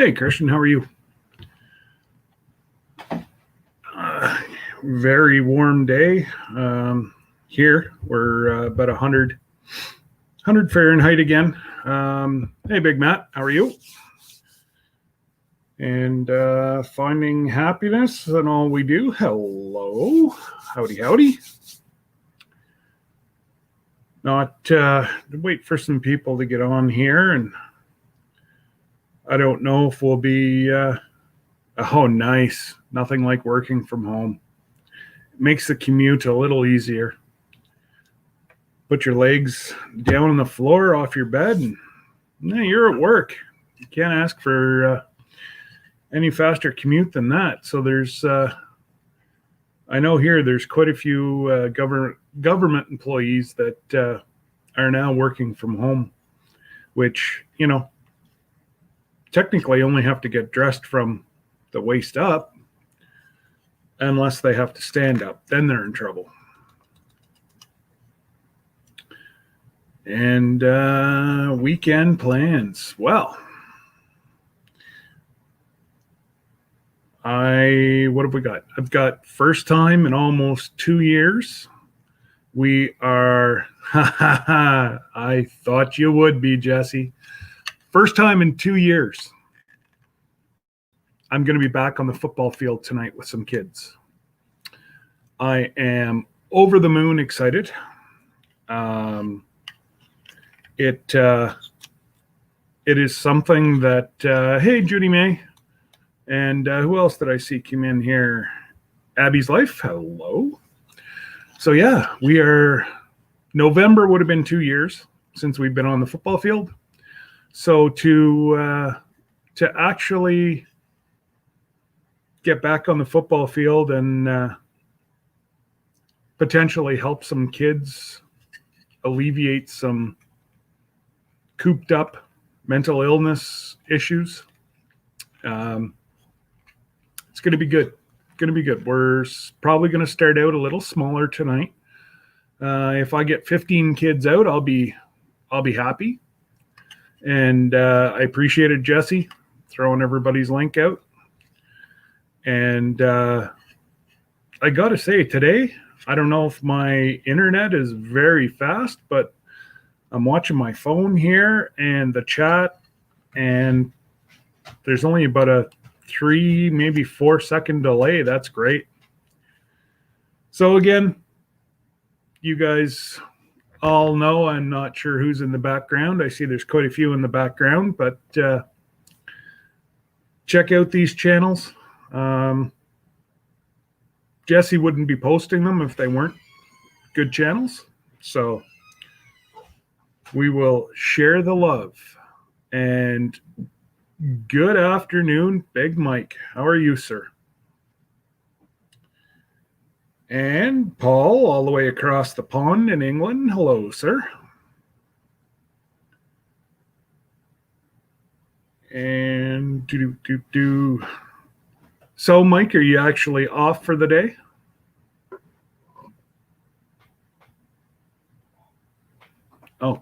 Hey, Christian, how are you? Very warm day here. We're about 100 Fahrenheit again. Hey, Big Matt, how are you? And finding happiness in all we do. Hello. Howdy. Not wait for some people to get on here, and I don't know if we'll be. Oh, nice. Nothing like working from home. It makes the commute a little easier. Put your legs down on the floor off your bed, and you're at work. You can't ask for any faster commute than that. So there's, I know here there's quite a few government employees that are now working from home, which, technically only have to get dressed from the waist up unless they have to stand up. Then they're in trouble. And weekend plans. Well, what have we got? I've got first time in almost 2 years. We are, I thought you would be, Jesse. First time in 2 years. I'm going to be back on the football field tonight with some kids. I am over the moon excited. It is something that, hey, Judy May. And who else did I see came in here? Abby's Life. Hello. So, yeah, November would have been 2 years since we've been on the football field. So to actually get back on the football field and potentially help some kids alleviate some cooped up mental illness issues, it's going to be good. We're probably going to start out a little smaller tonight. If I get 15 kids out, I'll be happy. And I appreciated Jesse throwing everybody's link out. And I got to say, today, I don't know if my internet is very fast, but I'm watching my phone here and the chat, and there's only about a 3, maybe 4 second delay. That's great. So again, you guys all know I'm not sure who's in the background. I see there's quite a few in the background, but check out these channels. Jesse wouldn't be posting them if they weren't good channels. So we will share the love. And good afternoon, Big Mike. How are you, sir? And Paul, all the way across the pond in England. Hello, sir. And So, Mike, are you actually off for the day? Oh.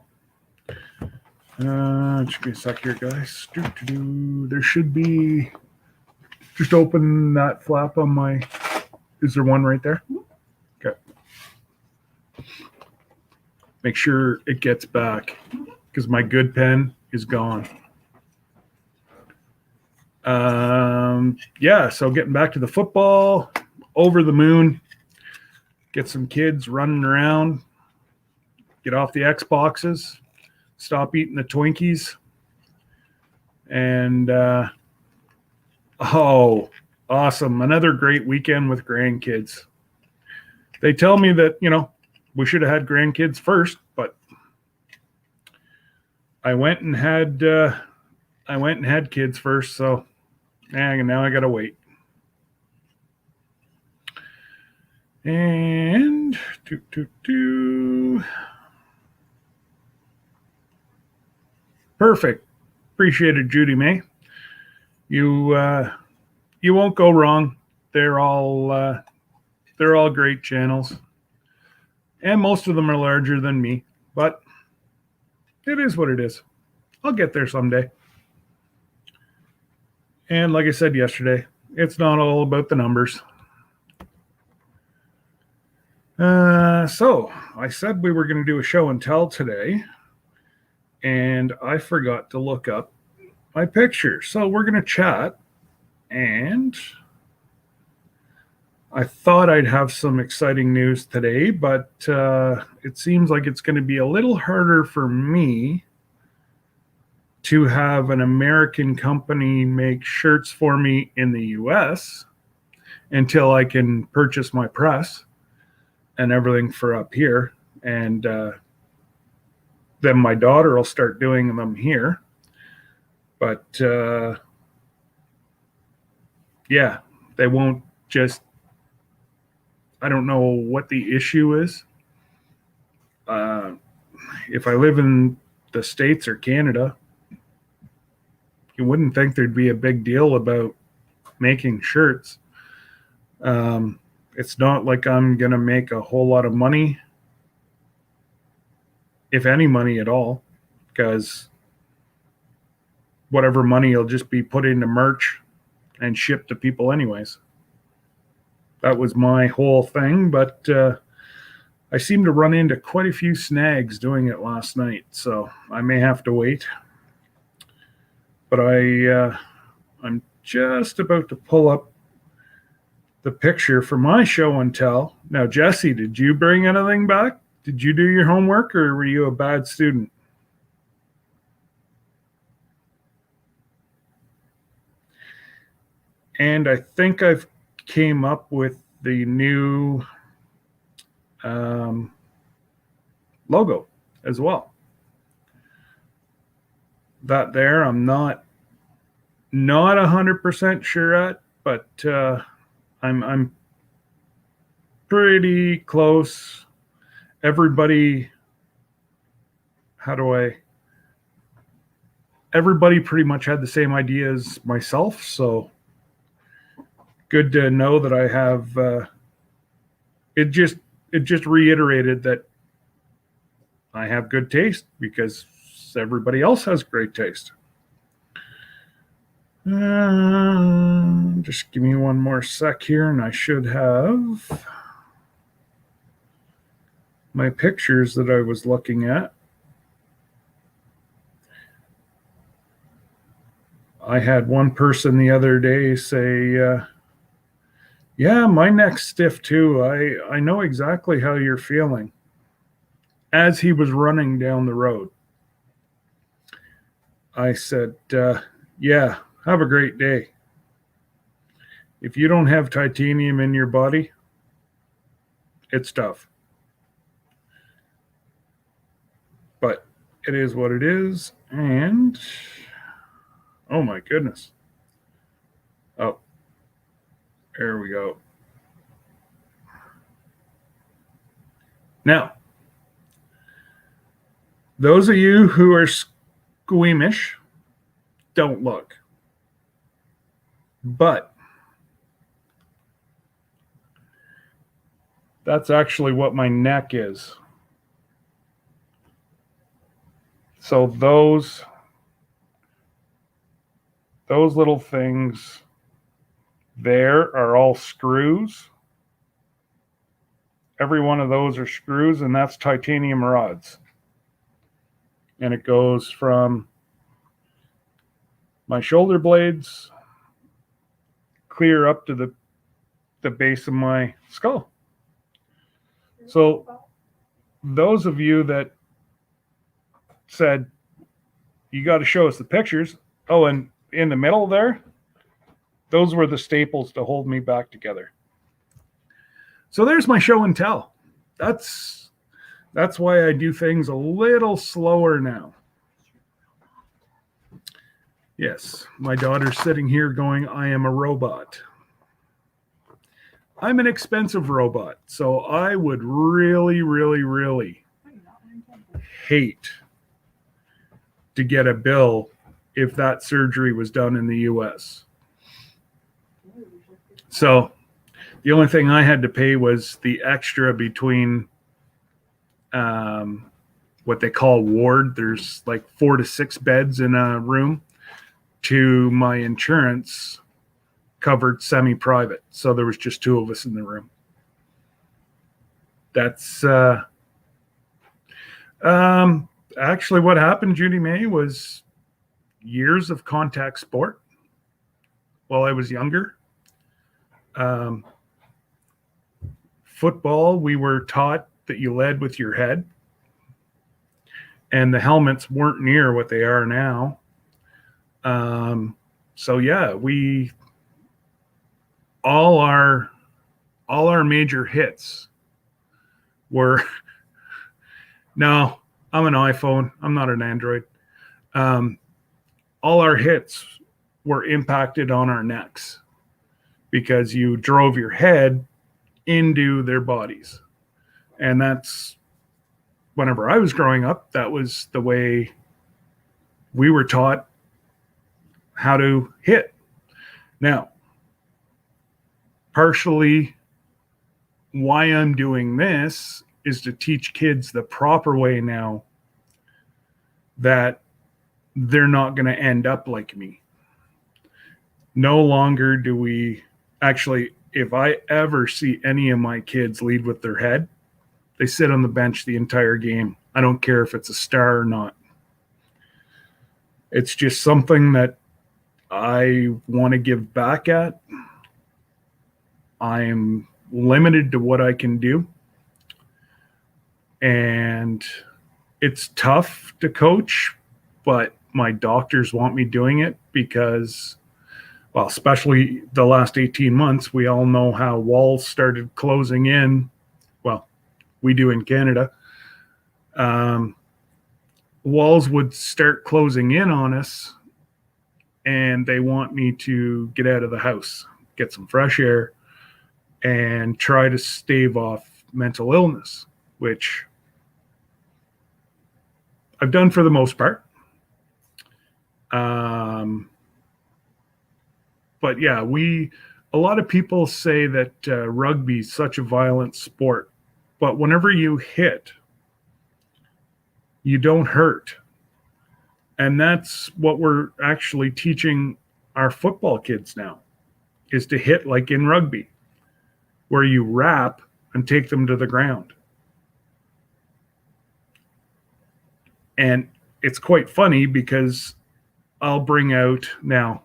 Just give me a sec here, guys. There should be... Just open that flap on my... Is there one right there? Okay. Make sure it gets back, because my good pen is gone. Yeah, so getting back to the football, over the moon, get some kids running around, get off the Xboxes, stop eating the Twinkies, and oh, awesome. Another great weekend with grandkids. They tell me that, we should have had grandkids first, but I went and had kids first, so now I gotta wait. And perfect. Appreciated, Judy May. You won't go wrong. They're all great channels, and most of them are larger than me, but it is what it is. I'll get there someday. And like I said yesterday, it's not all about the numbers. So I said we were going to do a show and tell today, and I forgot to look up my picture. So we're going to chat, and I thought I'd have some exciting news today, but it seems like it's going to be a little harder for me to have an American company make shirts for me in the US until I can purchase my press and everything for up here. And then my daughter will start doing them here. But yeah, they won't just, I don't know what the issue is. If I live in the States or Canada, you wouldn't think there'd be a big deal about making shirts. It's not like I'm going to make a whole lot of money, if any money at all, because whatever money will just be put into merch and shipped to people anyways. That was my whole thing, but I seemed to run into quite a few snags doing it last night, so I may have to wait. But I'm just about to pull up the picture for my show and tell. Now, Jesse, did you bring anything back? Did you do your homework, or were you a bad student? And I think I've came up with the new logo as well. That there, I'm not 100% sure at, but I'm pretty close. Everybody pretty much had the same idea as myself, so good to know that I have it just reiterated that I have good taste because everybody else has great taste. Just give me one more sec here, and I should have my pictures that I was looking at. I had one person the other day say, yeah, my neck's stiff too. I know exactly how you're feeling, as he was running down the road. I said, yeah, have a great day. If you don't have titanium in your body, it's tough. But it is what it is. And, oh my goodness. Oh, there we go. Now, those of you who are squeamish, don't look. But that's actually what my neck is. So those little things there are all screws. Every one of those are screws, and that's titanium rods. And it goes from my shoulder blades clear up to the base of my skull. So those of you that said, you got to show us the pictures. Oh, and in the middle there, those were the staples to hold me back together. So there's my show and tell. That's why I do things a little slower now. Yes, my daughter's sitting here going, I am a robot. I'm an expensive robot, so I would really, really, really hate to get a bill if that surgery was done in the US. So the only thing I had to pay was the extra between what they call ward. There's like 4 to 6 beds in a room. to my insurance covered semi-private. So there was just two of us in the room. That's actually what happened, Judy May, was years of contact sport while I was younger. Football, we were taught that you led with your head, and the helmets weren't near what they are now. So yeah, all our major hits were no, I'm an iPhone, I'm not an Android. All our hits were impacted on our necks because you drove your head into their bodies. And that's, whenever I was growing up, that was the way we were taught how to hit. Now, partially why I'm doing this is to teach kids the proper way now, that they're not going to end up like me. No longer do we actually, if I ever see any of my kids lead with their head, they sit on the bench the entire game. I don't care if it's a star or not. It's just something that I want to give back at. I'm limited to what I can do. And it's tough to coach, but my doctors want me doing it because, well, especially the last 18 months, we all know how walls started closing in. Well, we do in Canada. Walls would start closing in on us, and they want me to get out of the house, get some fresh air, and try to stave off mental illness, which I've done for the most part. But yeah, a lot of people say that rugby is such a violent sport, but whenever you hit, you don't hurt. And that's what we're actually teaching our football kids now, is to hit like in rugby, where you wrap and take them to the ground. And it's quite funny because I'll bring out, now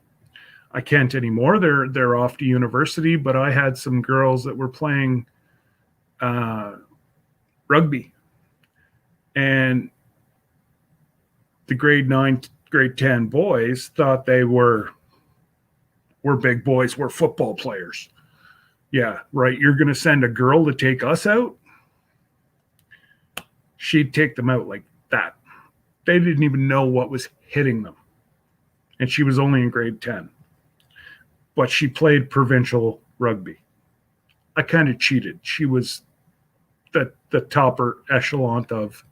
I can't anymore, they're off to university, but I had some girls that were playing rugby, and the grade 9, grade 10 boys thought they we're big boys, we're football players. Yeah, right. You're going to send a girl to take us out? She'd take them out like that. They didn't even know what was hitting them. And she was only in grade 10. But she played provincial rugby. I kind of cheated. She was the topper echelon of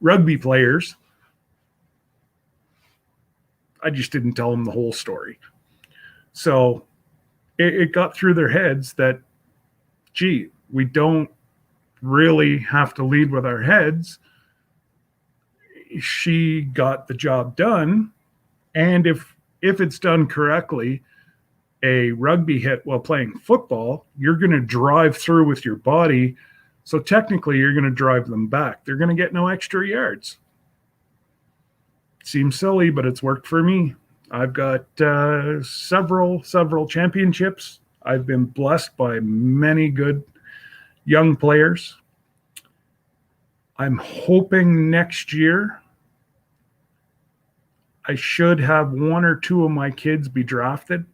rugby players. I just didn't tell them the whole story. So it got through their heads that, gee, we don't really have to lead with our heads. She got the job done. And if it's done correctly, a rugby hit while playing football, you're going to drive through with your body. So technically, you're going to drive them back. They're going to get no extra yards. Seems silly, but it's worked for me. I've got several championships. I've been blessed by many good young players. I'm hoping next year I should have one or two of my kids be drafted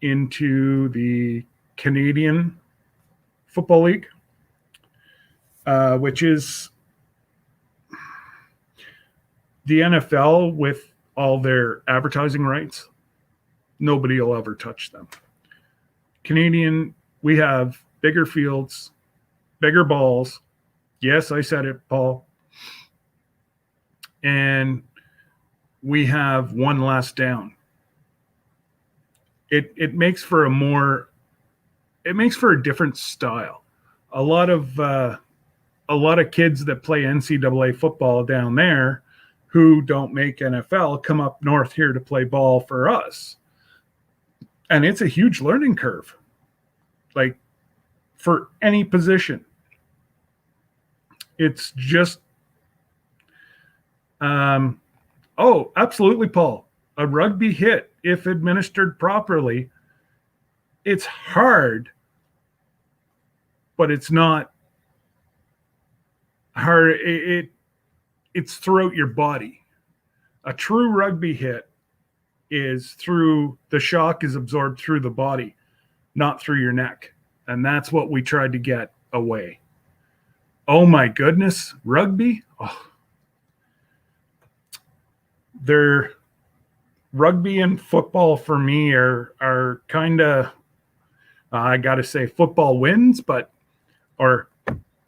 into the Canadian Football League, which is the NFL with all their advertising rights. Nobody will ever touch them. Canadian, we have bigger fields, bigger balls. Yes, I said it, Paul. And we have one less down. It makes for a different style. A lot of kids that play NCAA football down there who don't make NFL come up north here to play ball for us. And it's a huge learning curve, like for any position. It's just, oh, absolutely, Paul. A rugby hit, if administered properly, it's hard, but it's not hard. It's throughout your body. A true rugby hit is through the shock is absorbed through the body, not through your neck. And that's what we tried to get away. Oh my goodness, rugby. Oh. Rugby and football for me are kind of, I got to say football wins,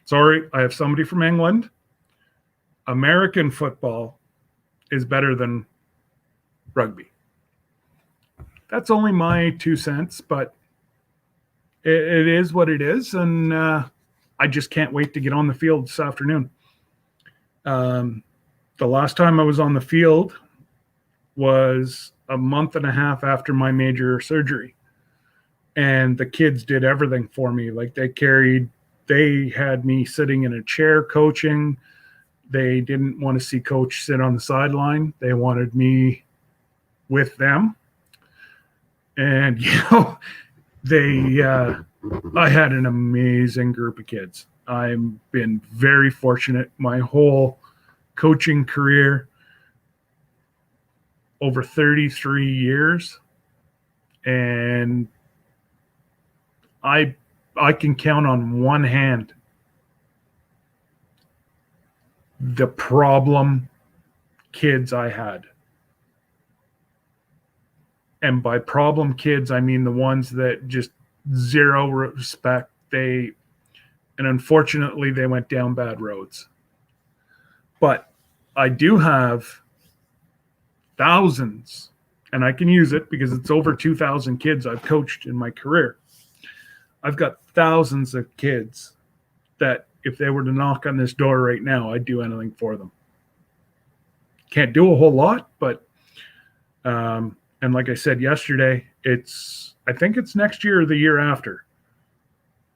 sorry, I have somebody from England. American football is better than rugby. That's only my 2 cents, but it is what it is. And I just can't wait to get on the field this afternoon. The last time I was on the field was a month and a half after my major surgery. And the kids did everything for me. Like they had me sitting in a chair coaching. They didn't want to see coach sit on the sideline. They wanted me with them. And, I had an amazing group of kids. I've been very fortunate my whole coaching career, over 33 years. And I can count on one hand the problem kids I had. And by problem kids, I mean the ones that just zero respect. And unfortunately, they went down bad roads. But I do have thousands, and I can use it because it's over 2,000 kids I've coached in my career. I've got thousands of kids that if they were to knock on this door right now, I'd do anything for them. Can't do a whole lot, but and like I said yesterday, I think it's next year or the year after,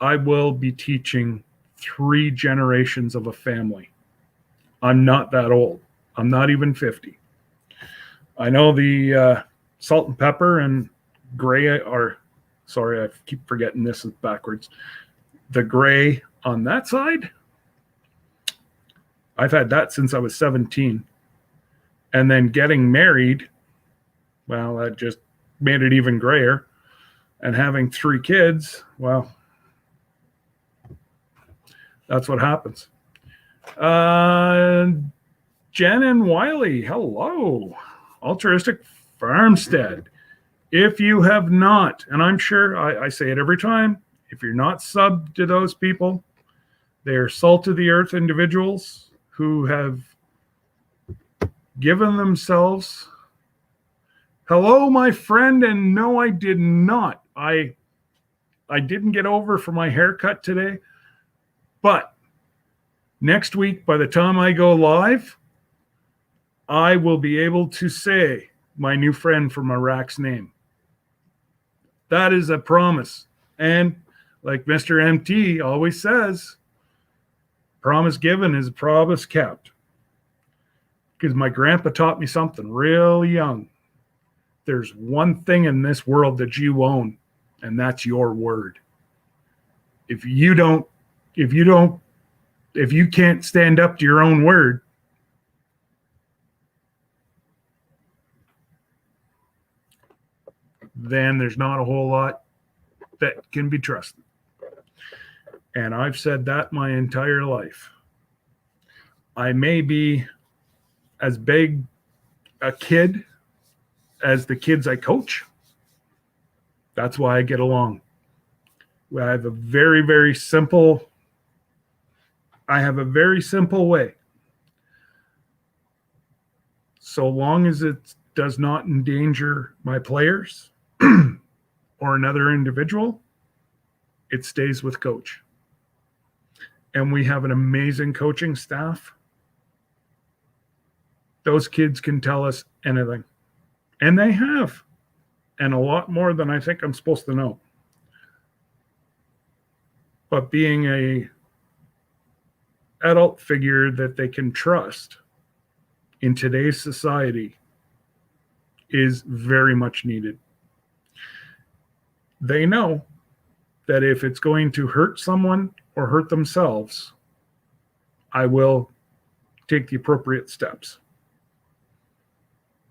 I will be teaching 3 generations of a family. I'm not that old. I'm not even 50. I know the salt and pepper and gray sorry, I keep forgetting this is backwards. The gray on that side, I've had that since I was 17. And then getting married, well, that just made it even grayer. And having 3 kids, well, that's what happens. Jen and Wiley, hello. Altruistic Farmstead. If you have not, and I'm sure I say it every time, if you're not subbed to those people, they're salt of the earth individuals who have given themselves. Hello, my friend, and no, I did not. I didn't get over for my haircut today, but next week, by the time I go live, I will be able to say my new friend from Iraq's name. That is a promise. And like Mr. MT always says, promise given is a promise kept. Because my grandpa taught me something real young. There's one thing in this world that you own, and that's your word. If you can't stand up to your own word, then there's not a whole lot that can be trusted. And I've said that my entire life. I may be as big a kid as the kids I coach. That's why I get along. I have a very, very simple way. So long as it does not endanger my players or another individual, it stays with coach. And we have an amazing coaching staff. those kids can tell us anything. And they have. And a lot more than I think I'm supposed to know. But being a adult figure that they can trust in today's society is very much needed. They know that if it's going to hurt someone or hurt themselves, I will take the appropriate steps.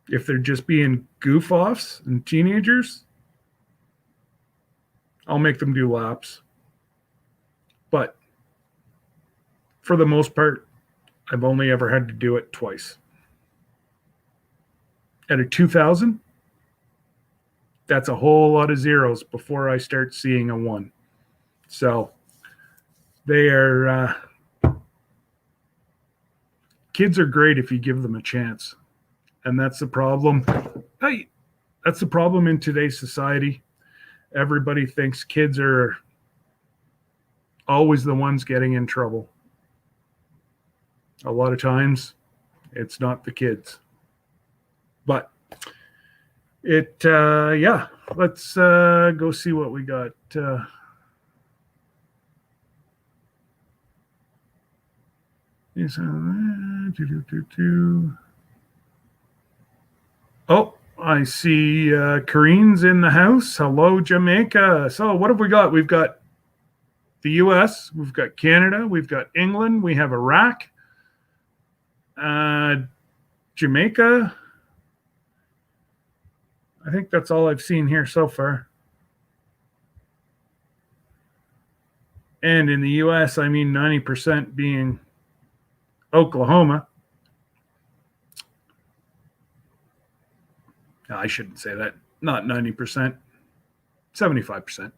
If they're just being goof offs and teenagers, I'll make them do laps. But for the most part, I've only ever had to do it twice. At a 2000, that's a whole lot of zeros before I start seeing a 1. So they are, kids are great if you give them a chance. And that's the problem. Hey, that's the problem in today's society. Everybody thinks kids are always the ones getting in trouble. A lot of times, it's not the kids. But let's go see what we got. Oh, I see Kareen's in the house. Hello, Jamaica. So what have we got? We've got the U.S., we've got Canada, we've got England, we have Iraq, Jamaica. I think that's all I've seen here so far. And in the U.S., I mean 90% being Oklahoma. No, I shouldn't say that. Not 90%, 75%.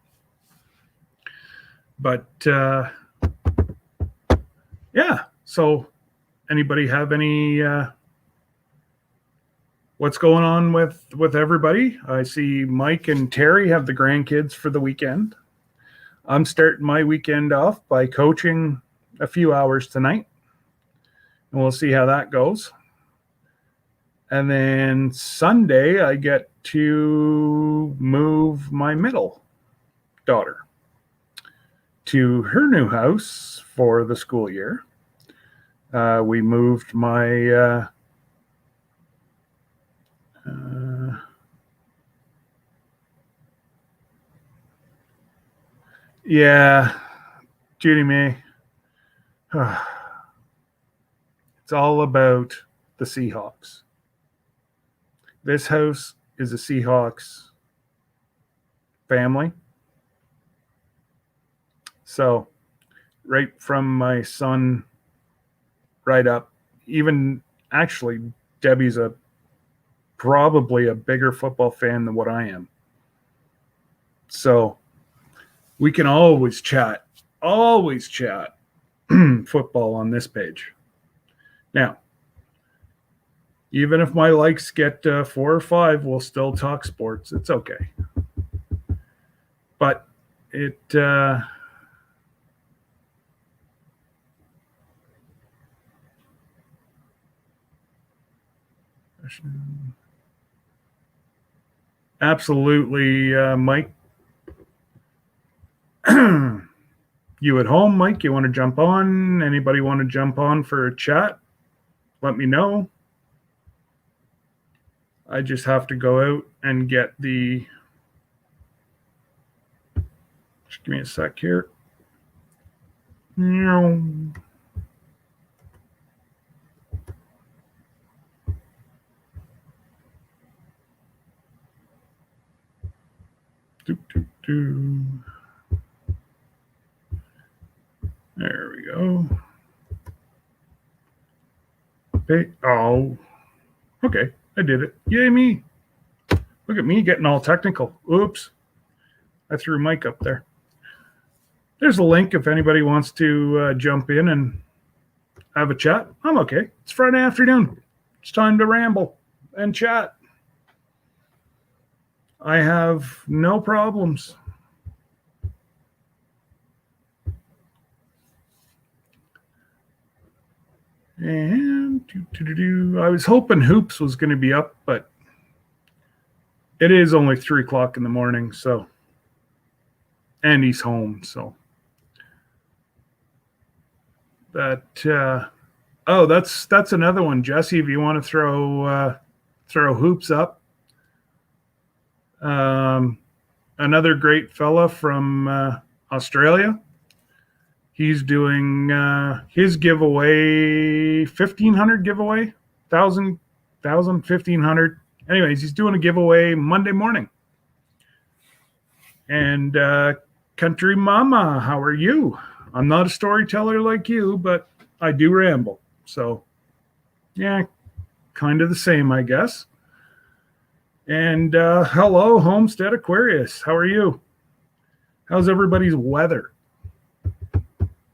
But yeah, so anybody have any what's going on with everybody? I see Mike and Terry have the grandkids for the weekend. I'm starting my weekend off by coaching a few hours tonight, and we'll see how that goes. And then Sunday, I get to move my middle daughter to her new house for the school year. We moved my Judy May. It's all about the Seahawks. This house is a Seahawks family. So right from my son right up, even actually Debbie's probably a bigger football fan than what I am. So we can always chat football on this page. Now, even if my likes get 4 or 5, we'll still talk sports. It's okay. But it absolutely, Mike. You at home, Mike? You want to jump on? Anybody want to jump on for a chat? Let me know. I just have to go out and get the. Just give me a sec here. There we go. Oh, okay. I did it. Yay, me. Look at me getting all technical. Oops. I threw Mike up there. There's a link if anybody wants to jump in and have a chat. I'm okay. It's Friday afternoon. It's time to ramble and chat. I have no problems. And I was hoping Hoops was going to be up, but it is only 3:00 in the morning, so, and he's home, so that. Oh, that's another one, Jesse. If you want to throw Hoops up, another great fella from Australia. He's doing his giveaway, 1,500 giveaway, 1,000, 1,500. Anyways, he's doing a giveaway Monday morning. And Country Mama, how are you? I'm not a storyteller like you, but I do ramble. So, yeah, kind of the same, I guess. And hello, Homestead Aquarius. How are you? How's everybody's weather?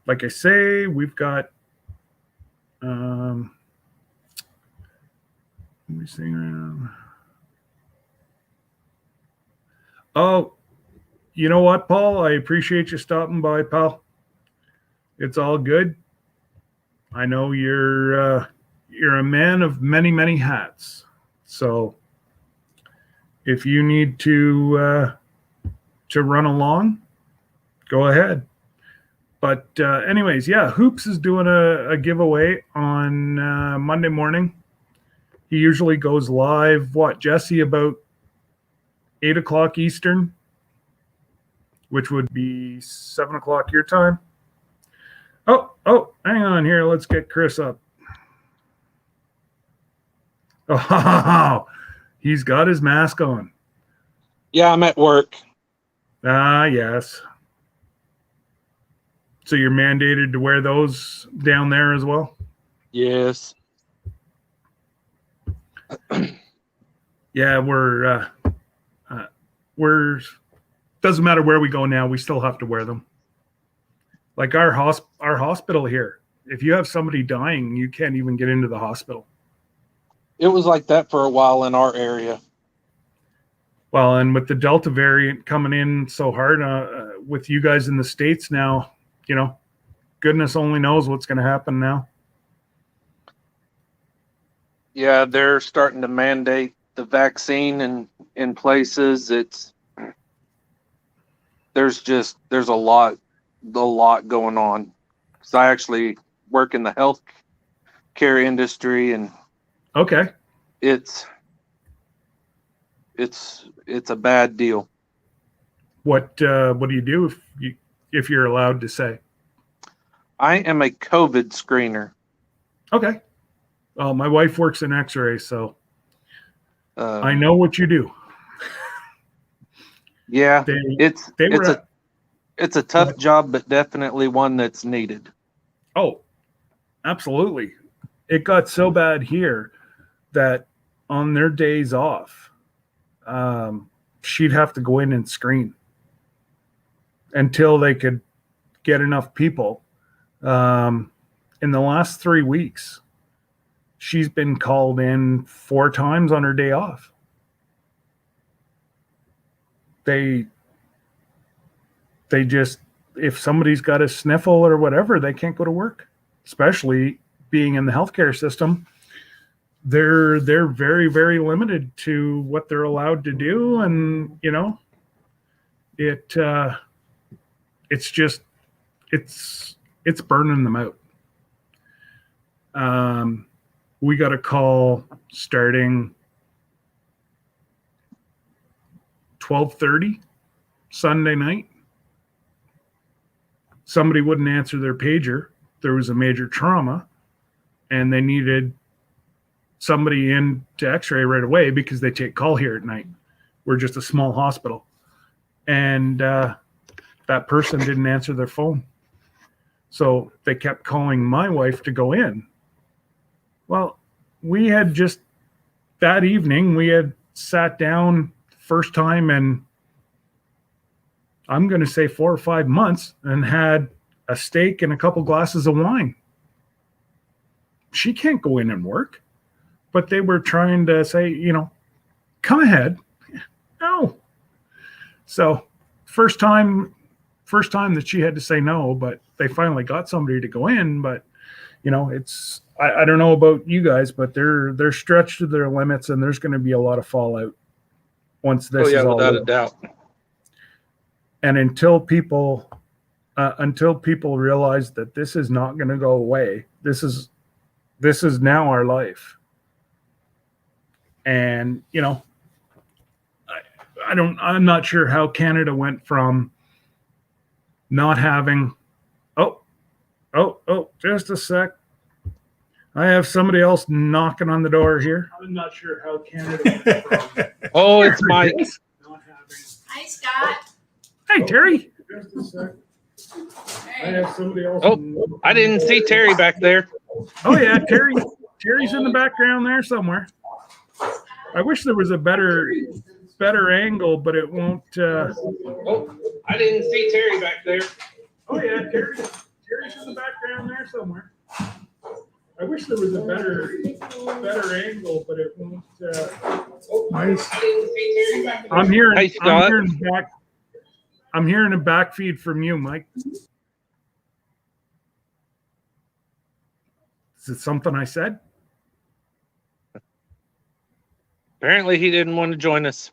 Like I say, we've got let me sing around. Oh, you know what, Paul? I appreciate you stopping by, pal. It's all good. I know you're a man of many, many hats. So if you need to run along, go ahead. But anyways, yeah, Hoops is doing a giveaway on Monday morning. He usually goes live, Jesse, about 8:00 Eastern, which would be 7:00 your time. Oh, hang on here. Let's get Chris up. Oh, he's got his mask on. Yeah, I'm at work. Ah, yes. So you're mandated to wear those down there as well? Yes. Yeah, we're doesn't matter where we go now, we still have to wear them. Like our hospital here, if you have somebody dying, you can't even get into the hospital. It was like that for a while in our area. Well, and with the Delta variant coming in so hard, with you guys in the States now, goodness only knows what's going to happen now. Yeah, they're starting to mandate the vaccine in places. There's a lot going on. Because I actually work in the health care industry, and okay, it's a bad deal. What do you do if you're allowed to say? I am a COVID screener. Okay. Well, my wife works in X-ray, so I know what you do. Yeah, it's a tough job, but definitely one that's needed. Oh, absolutely. It got so bad here that on their days off, she'd have to go in and screen until they could get enough people. In the last 3 weeks, she's been called in 4 times on her day off. They just, if somebody's got a sniffle or whatever, they can't go to work, especially being in the healthcare system. They're very, very limited to what they're allowed to do. And, it's burning them out. We got a call starting 12:30 Sunday night. Somebody wouldn't answer their pager. There was a major trauma, and they needed somebody in to X-ray right away because they take call here at night. We're just a small hospital, and that person didn't answer their phone. So they kept calling my wife to go in. Well, we had just that evening, we had sat down first time in, I'm going to say 4 or 5 months, and had a steak and a couple glasses of wine. She can't go in and work. But they were trying to say, come ahead. No. So first time that she had to say no, but they finally got somebody to go in. But, it's I don't know about you guys, but they're stretched to their limits, and there's going to be a lot of fallout once this is all without over. a doubt. And until people realize that this is not going to go away, this is now our life. And I'm not sure how Canada went from not having. Oh, just a sec. I have somebody else knocking on the door here. I'm not sure how Canada went from. Oh, it's Mike. Not having. Hi, Scott. Hey, Terry. Just a sec. I Hey. have somebody else. Oh, I didn't see Terry back there. Oh yeah, Terry's in the background there somewhere. I wish there was a better angle, but it won't. Oh, I didn't see Terry back there. Oh yeah, Terry's in the background there somewhere. I wish there was a better angle, but it won't. Nice. I didn't see Terry back there. I'm hearing. Hey, Scott. I'm hearing a back feed from you, Mike. Is it something I said? Apparently, he didn't want to join us.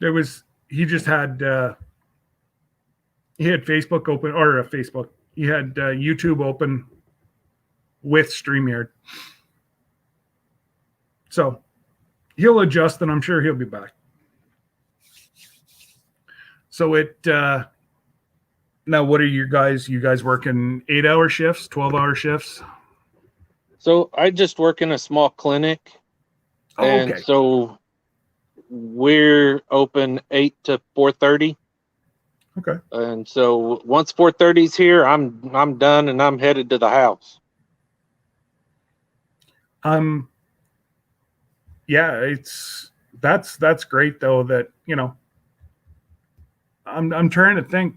He just had he had Facebook open, or Facebook. He had YouTube open with StreamYard. So he'll adjust, and I'm sure he'll be back. So now what are you guys working 8-hour shifts, 12-hour shifts? So I just work in a small clinic. Oh, and okay. so we're open 8 to 4:30. Okay. And so once 4:30 is here, I'm done and I'm headed to the house. Yeah, that's great though, that I'm trying to think.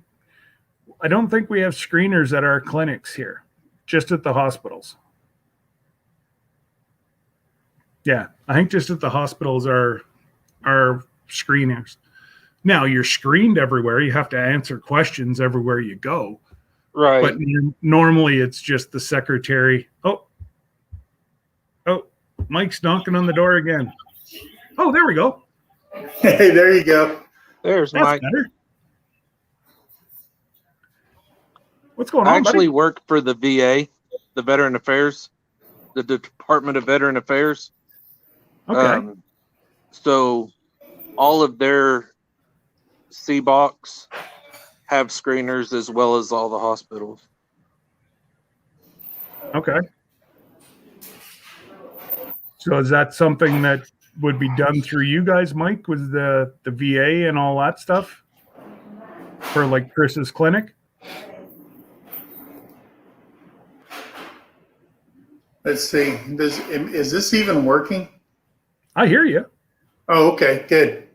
I don't think we have screeners at our clinics here, just at the hospitals. Yeah, I think just at the hospitals are screeners. Now you're screened everywhere. You have to answer questions everywhere you go. Right. But normally it's just the secretary. Oh, Mike's knocking on the door again. Oh, there we go. Hey, there you go. There's That's Mike. better. What's going I on, actually buddy? work for the VA, the Veteran Affairs, the Department of Veteran Affairs. Okay. So all of their C-Box have screeners as well as all the hospitals. Okay. So is that something that would be done through you guys, Mike, with the VA and all that stuff for like Chris's clinic? Let's see. Is this even working? I hear you. Oh, okay, good.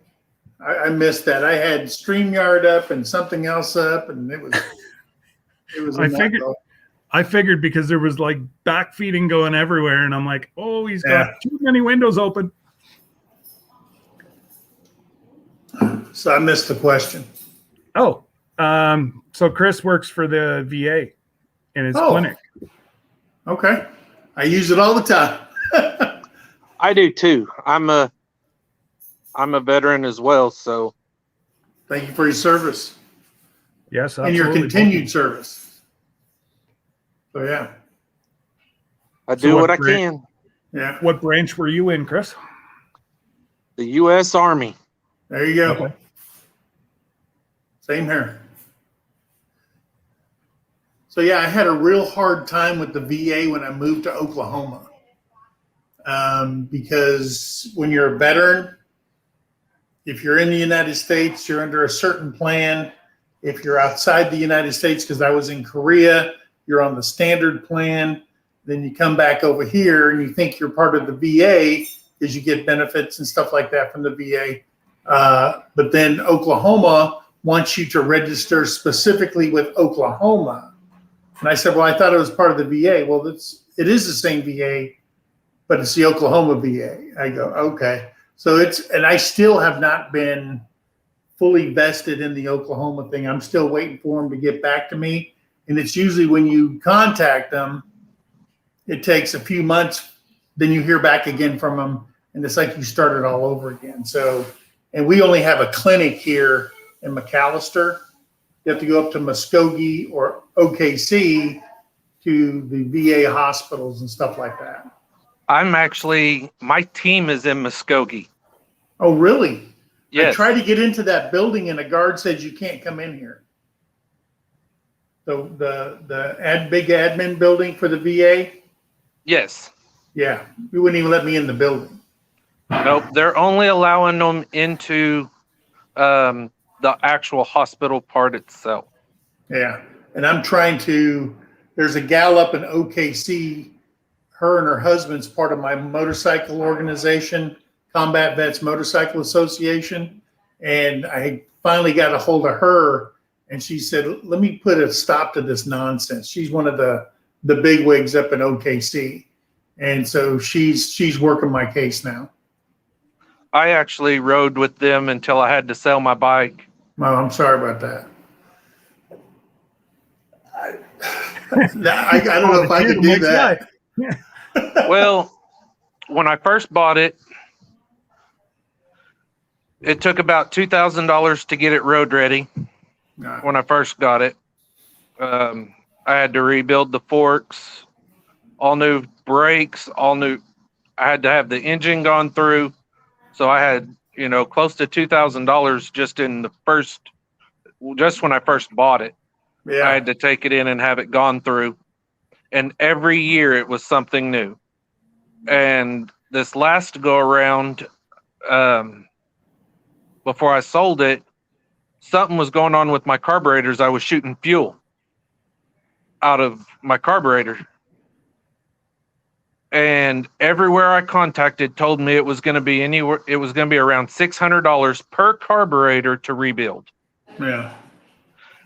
I missed that. I had StreamYard up and something else up, and it was. I figured because there was like backfeeding going everywhere, and I'm like, oh, he's got too many windows open. So I missed the question. Oh, so Chris works for the VA in his clinic. Okay, I use it all the time. I do too. I'm a veteran as well, so Thank you for your service Yes, and your absolutely. continued service. So yeah, I do what I branch- can. yeah. What branch were you in, Chris? The U.S. Army. There you go. Okay. Same here. So yeah, I had a real hard time with the VA when I moved to Oklahoma, because when you're a veteran, if you're in the United States, you're under a certain plan. If you're outside the United States, because I was in Korea, you're on the standard plan. Then you come back over here and you think you're part of the VA because you get benefits and stuff like that from the VA. But then Oklahoma wants you to register specifically with Oklahoma. And I said, well, I thought it was part of the VA. Well, it is the same VA, but it's the Oklahoma VA. I go, okay. So and I still have not been fully vested in the Oklahoma thing. I'm still waiting for them to get back to me. And it's usually when you contact them, it takes a few months, then you hear back again from them, and it's like you started all over again. So, and we only have a clinic here in McAllister. You have to go up to Muskogee or OKC to the VA hospitals and stuff like that. My team is in Muskogee. Oh, really? Yes. I tried to get into that building, and a guard says you can't come in here. The big admin building for the VA. Yes. Yeah, we wouldn't even let me in the building. Nope. They're only allowing them into the actual hospital part itself. Yeah, and I'm trying to. There's a gal up in OKC. Her and her husband's part of my motorcycle organization, Combat Vets Motorcycle Association, and I finally got a hold of her, and she said, "Let me put a stop to this nonsense." She's one of the big wigs up in OKC, and so she's working my case now. I actually rode with them until I had to sell my bike. Oh, I'm sorry about that. I don't know if I could do that. Well, when I first bought it, it took about $2,000 to get it road ready. When I first got it, I had to rebuild the forks, all new brakes, I had to have the engine gone through. So I had, close to $2,000 just when I first bought it. Yeah. I had to take it in and have it gone through. And every year it was something new. And this last go around, before I sold it, something was going on with my carburetors. I was shooting fuel out of my carburetor. And everywhere I contacted told me it was going to be around $600 per carburetor to rebuild. Yeah.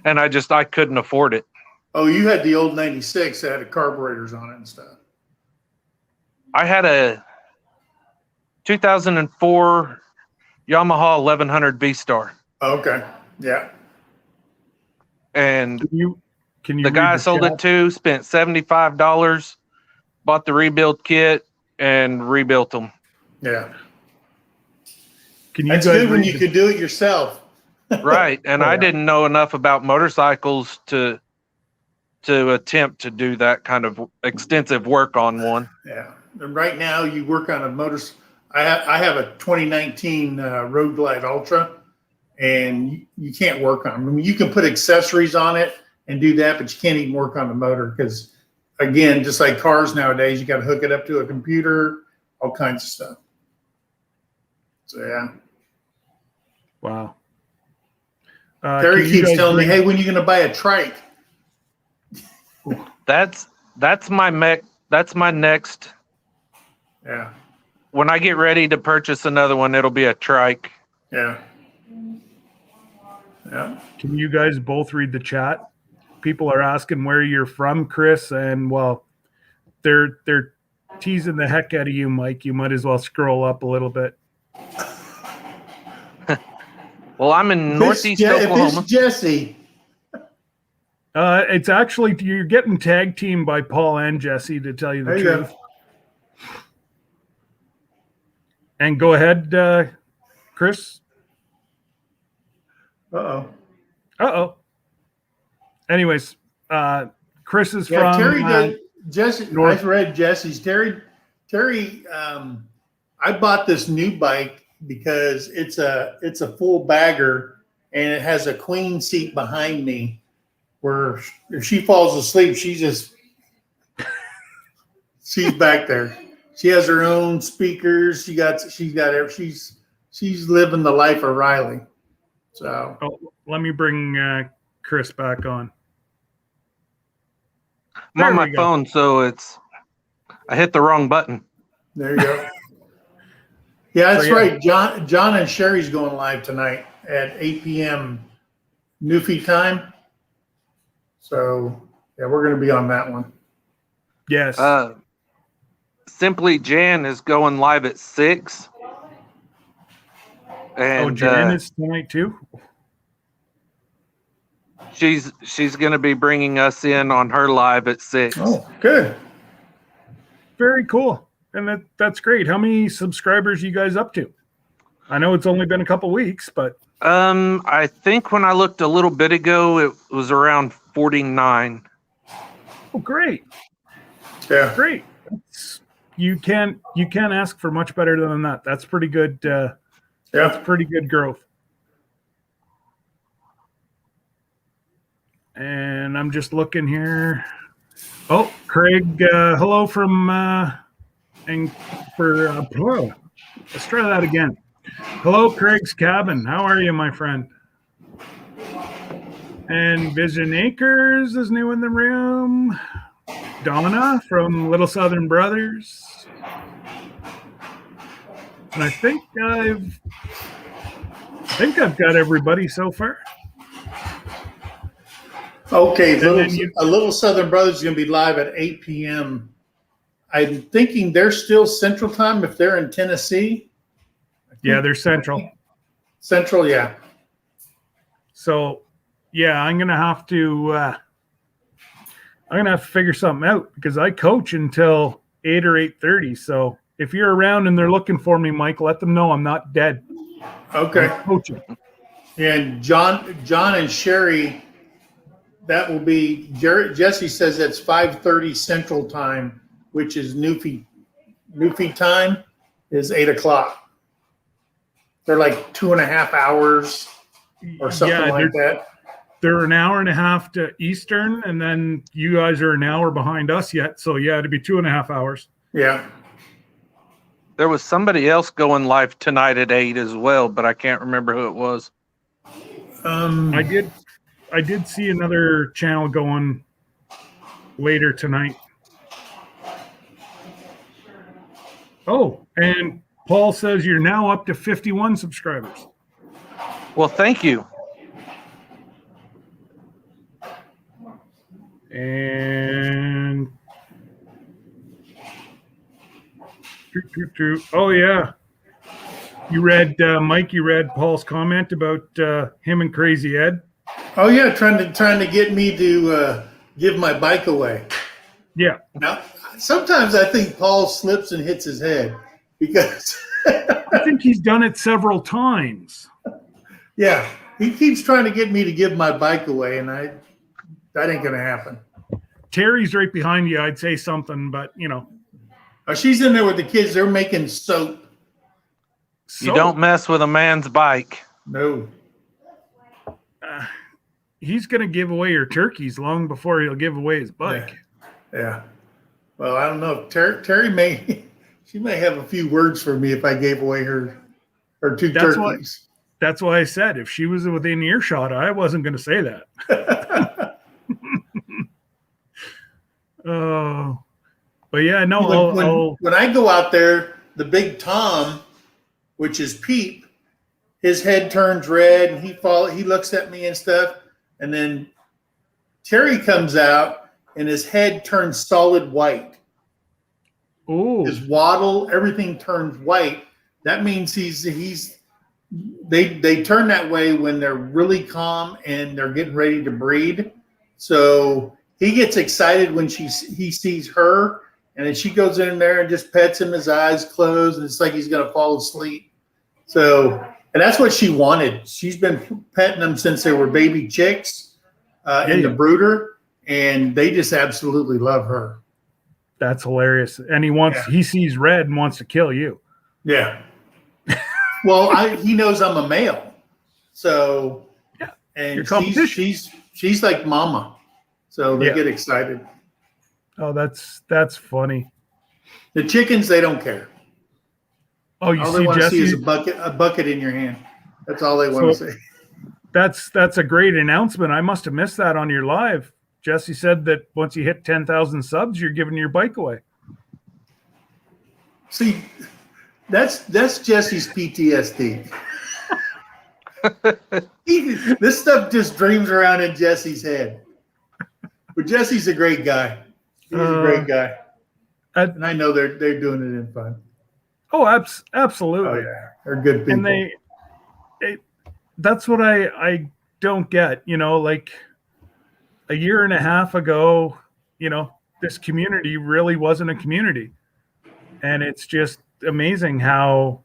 And I couldn't afford it. Oh, you had the old 96 that had carburetors on it and stuff. I had a 2004 Yamaha 1100 V-Star. Okay. Yeah. And can you the guy I sold it to spent $75, bought the rebuild kit, and rebuilt them. Yeah. That's good when you could do it yourself. Right. And I didn't know enough about motorcycles to attempt to do that kind of extensive work on one. Yeah. And right now you work on I have a 2019 Road Glide Ultra, and you can't work on them. I mean, you can put accessories on it and do that, but you can't even work on the motor because, again, just like cars nowadays, you got to hook it up to a computer, all kinds of stuff. So, yeah. Wow. Terry keeps telling me, "Hey, when are you going to buy a trike?" That's my next. Yeah. When I get ready to purchase another one, it'll be a trike. Yeah. Yeah. Can you guys both read the chat? People are asking where you're from, Chris, and well, they're teasing the heck out of you, Mike. You might as well scroll up a little bit. Well, I'm in Northeast Oklahoma. If it's Jesse. It's actually, you're getting tag teamed by Paul and Jesse, to tell you the truth. And go ahead, Chris. Uh-oh. Anyways, Chris is from Terry Jesse. I've read Jesse's. Terry, I bought this new bike because it's a full bagger and it has a queen seat behind me where if she falls asleep, she's back there. She has her own speakers. She's living the life of Riley. So let me bring Chris back on. I'm on my phone, so I hit the wrong button. There you go. Yeah, that's right. John and Sherry's going live tonight at 8 p.m. Newfie time. So yeah, we're going to be on that one. Yes. Simply Jan is going live at 6. And Jan is tonight too. She's going to be bringing us in on her live at 6. Oh, good. Very cool. And that's great. How many subscribers are you guys up to? I know it's only been a couple weeks, but I think when I looked a little bit ago, it was around 49. oh, great. Yeah. Great. You can't ask for much better than that. That's pretty good. That's pretty good growth. And I'm just looking here. Oh, Craig, hello from and for let's try that again. Hello, Craig's Cabin. How are you, my friend? And Vision Acres is new in the room. Donna from Little Southern Brothers. And I think I've got everybody so far. Okay, Little Southern Brothers is going to be live at 8 p.m. I'm thinking they're still Central Time if they're in Tennessee. Yeah, they're Central. Central, yeah. So, yeah, I'm gonna have to figure something out because I coach until 8 or 8:30. So if you're around and they're looking for me, Mike, let them know I'm not dead. Okay. I'm coaching. And John and Sherry, that will be Jesse says that's 5:30 Central Time, which is Newfie time is 8 o'clock. They're like 2.5 hours or something like that. They're an hour and a half to Eastern, and then you guys are an hour behind us yet. So yeah, it'd be 2.5 hours. Yeah. There was somebody else going live tonight at 8 as well, but I can't remember who it was. I did see another channel going later tonight. Oh, and Paul says you're now up to 51 subscribers. Well, thank you. And oh yeah, you read Mike. You read Paul's comment about him and Crazy Ed. Oh yeah, trying to get me to give my bike away. Yeah. Now, sometimes I think Paul slips and hits his head because I think he's done it several times. Yeah, he keeps trying to get me to give my bike away, and that ain't gonna happen. Terry's right behind you. I'd say something, but you know. She's in there with the kids. They're making soap. You don't mess with a man's bike. No. He's going to give away her turkeys long before he'll give away his bike. Yeah. Well, I don't know. Terry may have a few words for me if I gave away her two turkeys. That's why I said if she was within earshot, I wasn't going to say that. Oh. But yeah, no. When I go out there, the big Tom, which is Peep, his head turns red and he looks at me and stuff. And then Terry comes out and his head turns solid white. Oh. His waddle, everything turns white. That means they turn that way when they're really calm and they're getting ready to breed. So he gets excited when he sees her. And then she goes in there and just pets him, his eyes closed, and it's like he's going to fall asleep. So, and that's what she wanted. She's been petting them since they were baby chicks in the brooder, and they just absolutely love her. That's hilarious. And he sees red and wants to kill you. Yeah. Well, he knows I'm a male. So, yeah. And she's like mama. So they get excited. Oh, that's funny. The chickens, they don't care. Oh, all they want to see is a bucket in your hand. That's all they want to see. That's a great announcement. I must have missed that on your live. Jesse said that once you hit 10,000 subs, you're giving your bike away. See, that's Jesse's PTSD. This stuff just dreams around in Jesse's head. But Jesse's a great guy. He's a great guy. And I know they're doing it in fun. Oh, absolutely. Oh, yeah. They're good people. And that's what I don't get. You know, like a year and a half ago, this community really wasn't a community. And it's just amazing how,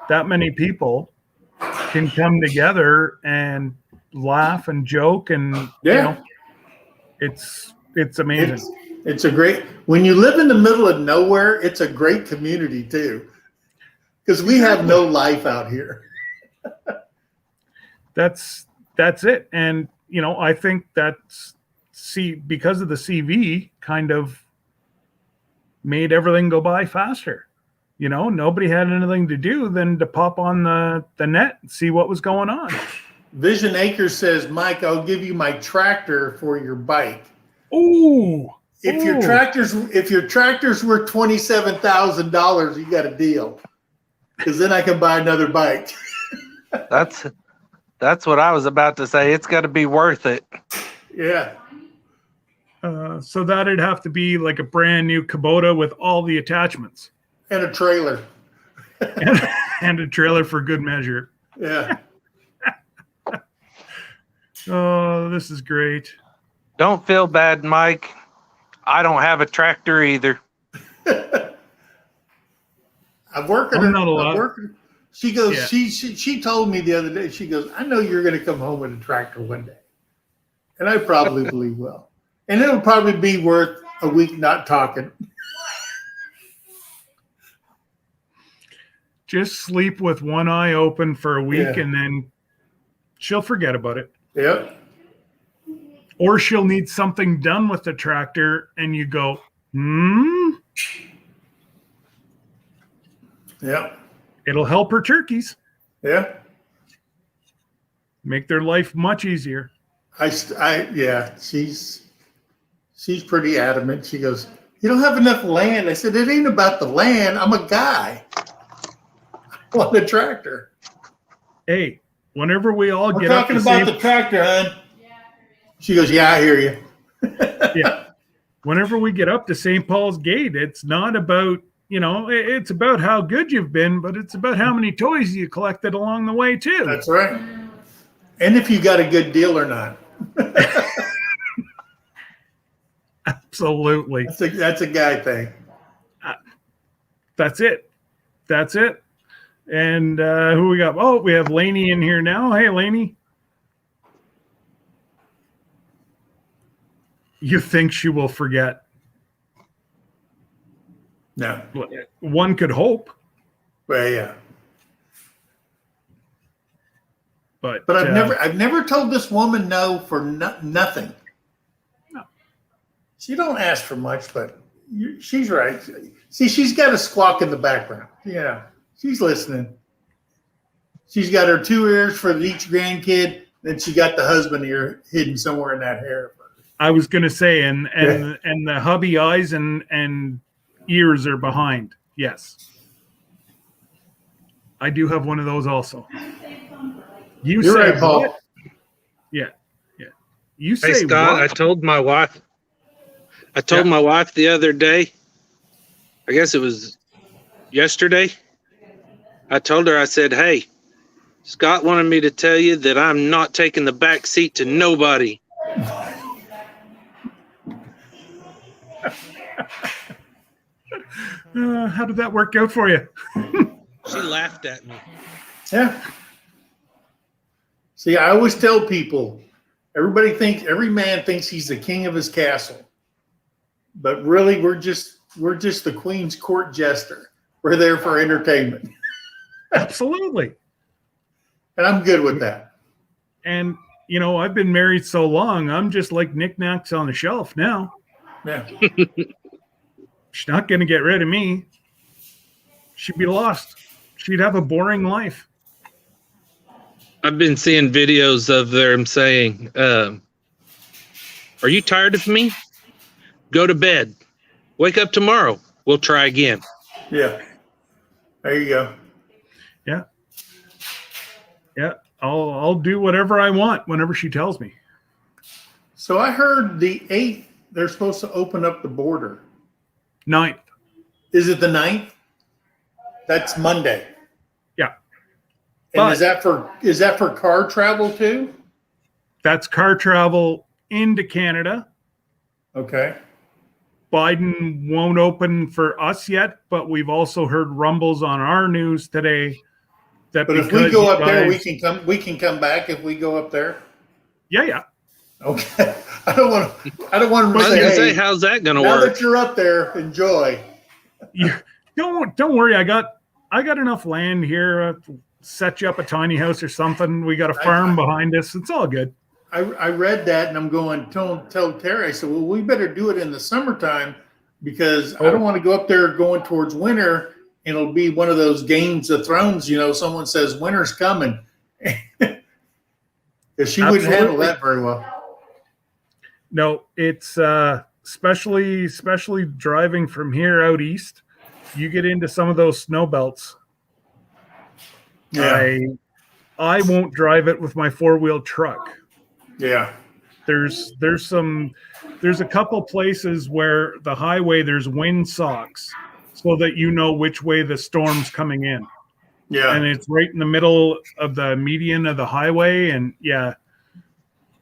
that many people can come together and laugh and joke and, it's amazing. It's a great, when you live in the middle of nowhere, it's a great community too. Because we have no life out here. That's it. And, I think because of the CV kind of made everything go by faster. Nobody had anything to do than to pop on the net and see what was going on. Vision Acres says, Mike, I'll give you my tractor for your bike. Ooh. If your tractor's worth $27,000, you got a deal. Because then I can buy another bike. That's what I was about to say. It's got to be worth it. Yeah. So that'd have to be like a brand new Kubota with all the attachments. And a trailer. and a trailer for good measure. Yeah. Oh, this is great. Don't feel bad, Mike. I don't have a tractor either. I'm working. She goes, yeah. She told me the other day, she goes, I know you're going to come home with a tractor one day. And I probably believe will. And it'll probably be worth a week not talking. Just sleep with one eye open for a week and then she'll forget about it. Yep. Or she'll need something done with the tractor and you go, Yeah. It'll help her turkeys. Yeah. Make their life much easier. She's pretty adamant. She goes, you don't have enough land. I said, it ain't about the land. I'm a guy. I want a tractor. Hey, whenever we all We're get up talking about the tractor, hon. She goes, yeah, I hear you. Yeah. Whenever we get up to St. Paul's Gate, it's not about, it's about how good you've been, but it's about how many toys you collected along the way too. That's right. And if you got a good deal or not. Absolutely. That's a guy thing. That's it. And who we got? Oh, we have Lainey in here now. Hey, Lainey. You think she will forget? No. One could hope. Well, yeah. But I've never told this woman no for nothing. No. She don't ask for much, but she's right. See, she's got a squawk in the background. Yeah, she's listening. She's got her 2 ears for each grandkid. Then she got the husband ear hidden somewhere in that hair. I was going to say, and the hubby eyes and ears are behind. Yes. I do have one of those also. You're say right, Paul. What? Yeah. You say, hey, Scott, what? I told my wife the other day, I guess it was yesterday, I told her, I said, hey, Scott wanted me to tell you that I'm not taking the back seat to nobody. How did that work out for you? She laughed at me. Yeah. See, I always tell people, every man thinks he's the king of his castle. But really, we're just the Queen's court jester. We're there for entertainment. Absolutely. And I'm good with that. And, I've been married so long, I'm just like knickknacks on the shelf now. Yeah. She's not going to get rid of me. She'd be lost. She'd have a boring life. I've been seeing videos of them saying, are you tired of me? Go to bed. Wake up tomorrow. We'll try again. Yeah. There you go. Yeah. Yeah. I'll do whatever I want whenever she tells me. So I heard the 8th, they're supposed to open up the border. 9th. Is it the 9th? That's Monday. Yeah. And is that for car travel too? That's car travel into Canada. Okay. Biden won't open for us yet, but we've also heard rumbles on our news today that But if we go up there, we can come. We can come back if we go up there. Yeah. Okay. I don't want to I was say, gonna say, hey, how's that gonna now work? that you're up there, enjoy. Don't worry. I got enough land here. Set you up a tiny house or something. We got a farm behind us. It's all good. I read that and I'm going, tell Terry. I said, well, we better do it in the summertime because I don't want to go up there going towards winter and it'll be one of those Games of Thrones, someone says winter's coming. Because she wouldn't handle that very well. No, it's especially driving from here out east. You get into some of those snow belts. Yeah. I won't drive it with my 4-wheel truck. Yeah. There's a couple places where the highway there's wind socks so that you know which way the storm's coming in. Yeah. And it's right in the middle of the median of the highway. And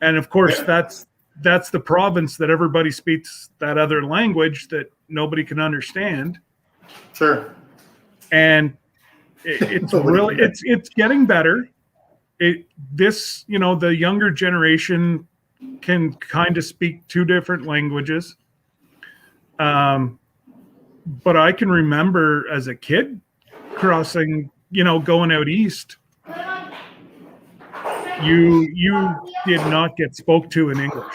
and of course that's the province that everybody speaks that other language that nobody can understand. Sure. And it's really it's getting better. The younger generation can kind of speak 2 different languages. But I can remember as a kid crossing, going out east, you did not get spoke to in English.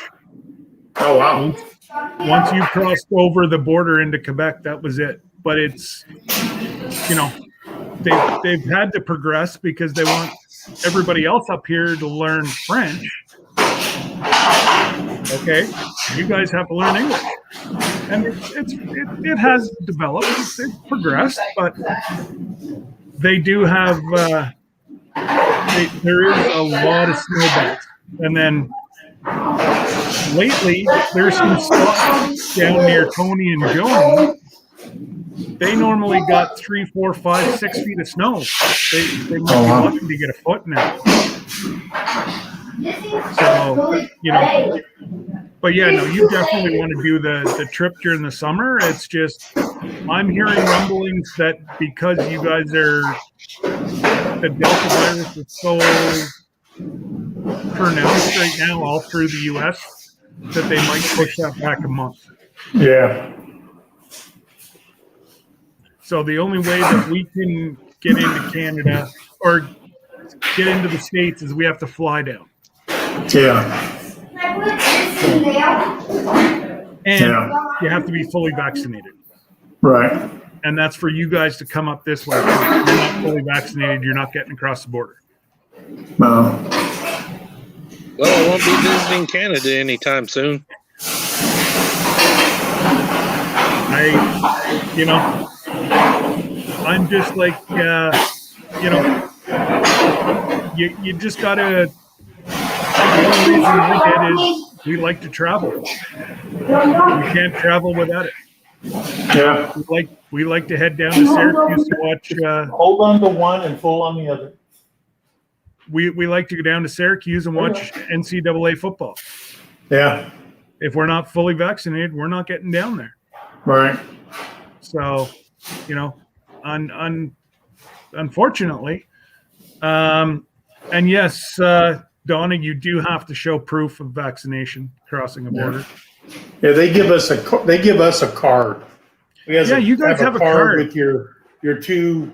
Oh, wow. Once you crossed over the border into Quebec, that was it. But it's, they've had to progress because they want everybody else up here to learn French. Okay, you guys have to learn English, and it has developed, it's progressed, but they do have there is a lot of snowbelts, and then lately there's some spots down near Tony and Joan. They normally got 3, 4, 5, 6 feet of snow. They might be lucky to get a foot now. So, but yeah, no, you definitely want to do the trip during the summer. It's just, I'm hearing rumblings that because you guys are, the Delta virus is so pronounced right now all through the U.S. that they might push that back a month. Yeah. So the only way that we can get into Canada or get into the States is we have to fly down. Yeah. And you have to be fully vaccinated. Right. And that's for you guys to come up this way. If you're not fully vaccinated, you're not getting across the border. No. Well, I won't be visiting Canada anytime soon. I'm just like, you just gotta. The only reason I did is we like to travel. We can't travel without it. Yeah. We like to head down to Syracuse to watch. Hold on to one and pull on the other. We like to go down to Syracuse and watch NCAA football. Yeah. If we're not fully vaccinated, we're not getting down there. Right. So, unfortunately, and yes, Donna, you do have to show proof of vaccination crossing a border. Yeah, they give us a card. You guys have a card with your 2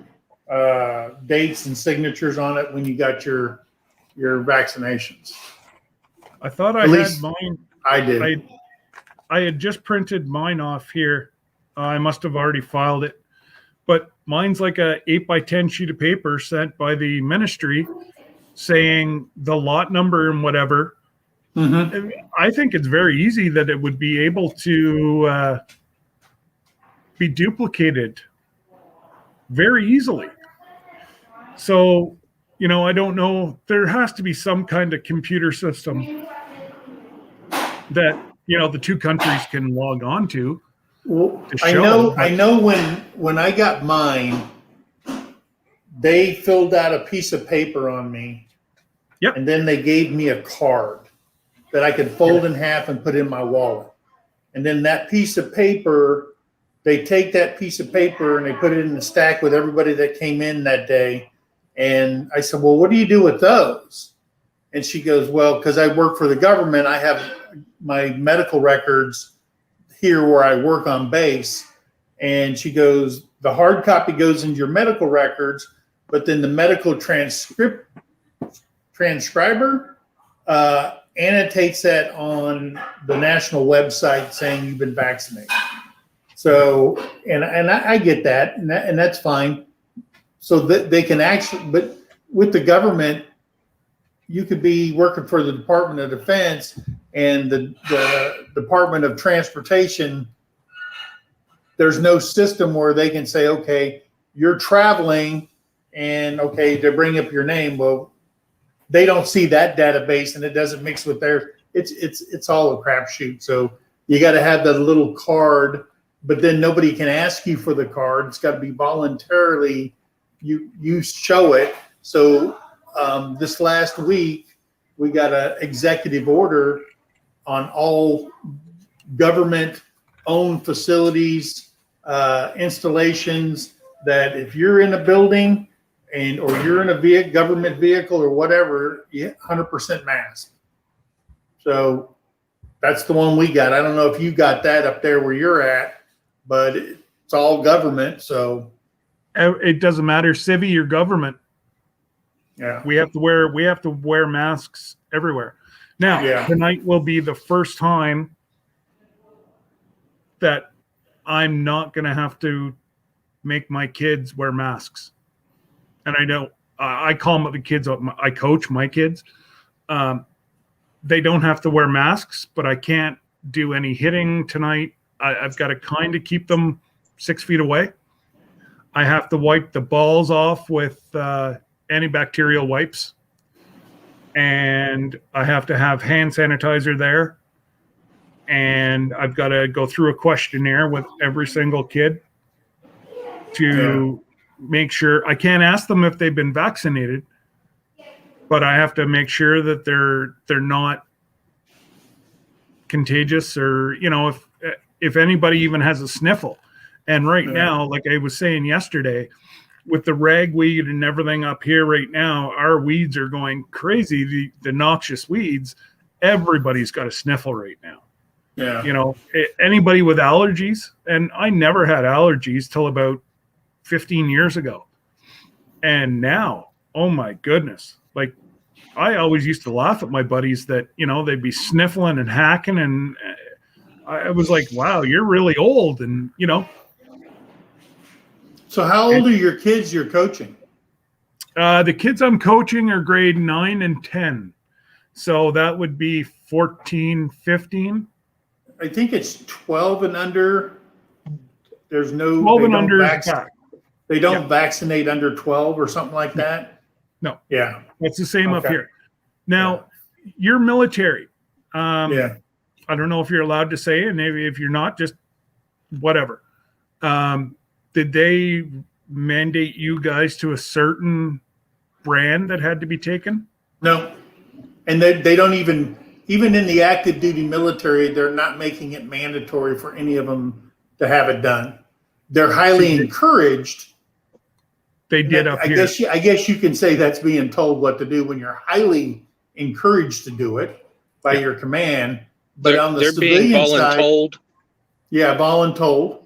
dates and signatures on it when you got your vaccinations. I thought I had mine. I did. I had just printed mine off here. I must have already filed it, but mine's like a 8x10 sheet of paper sent by the ministry saying the lot number and whatever. Mm-hmm. I think it's very easy that it would be able to be duplicated very easily. So, I don't know. There has to be some kind of computer system that, the 2 countries can log on to. Well, I know when I got mine, they filled out a piece of paper on me. Yep. And then they gave me a card. that I could fold in half and put in my wallet. And then that piece of paper, they take that piece of paper and they put it in the stack with everybody that came in that day. And I said, well, what do you do with those? And she goes, well, because I work for the government, I have my medical records here where I work on base. And she goes, the hard copy goes into your medical records, but then the medical transcriber annotates that on the national website saying you've been vaccinated. So, and I get that, and that's fine. So that they can actually, but with the government, you could be working for the Department of Defense and the Department of Transportation. There's no system where they can say, okay, you're traveling, and okay, to bring up your name. Well, they don't see that database, and it doesn't mix with theirs. It's all a crapshoot. So you got to have that little card, but then nobody can ask you for the card. It's got to be voluntarily. You show it. So this last week we got an executive order on all government-owned facilities, installations, that if you're in a building or you're in a government vehicle or whatever, 100% mask. So that's the one we got. I don't know if you got that up there where you're at, but it's all government. So it doesn't matter, civvy or government. Yeah, we have to wear masks everywhere. Now, Tonight will be the first time that I'm not going to have to make my kids wear masks. And I know I call them the kids. I coach my kids. They don't have to wear masks, but I can't do any hitting tonight. I've got to kind of keep them 6 feet away. I have to wipe the balls off with antibacterial wipes. And I have to have hand sanitizer there. And I've got to go through a questionnaire with every single kid to make sure. I can't ask them if they've been vaccinated, but I have to make sure that they're not contagious, or if anybody even has a sniffle. And right now, like I was saying yesterday, with the ragweed and everything up here right now, our weeds are going crazy. The noxious weeds, everybody's got a sniffle right now. Yeah. Anybody with allergies, and I never had allergies till about 15 years ago. And now, oh my goodness. Like, I always used to laugh at my buddies that, they'd be sniffling and hacking, and I was like, wow, you're really old. And, So how old are your kids you're coaching? The kids I'm coaching are grade 9 and 10. So that would be 14, 15. I think it's 12 and under. There's no 12 and under. They don't vaccinate under 12 or something like that. No. Yeah. It's the same up here. Now, you're military. I don't know if you're allowed to say it, and maybe if you're not, just whatever. Did they mandate you guys to a certain brand that had to be taken? No. And they don't even in the active duty military, they're not making it mandatory for any of them to have it done. They're highly encouraged. They did up here. I guess you can say that's being told what to do when you're highly encouraged to do it by your command. But on the civilian side, voluntold. Yeah, voluntold.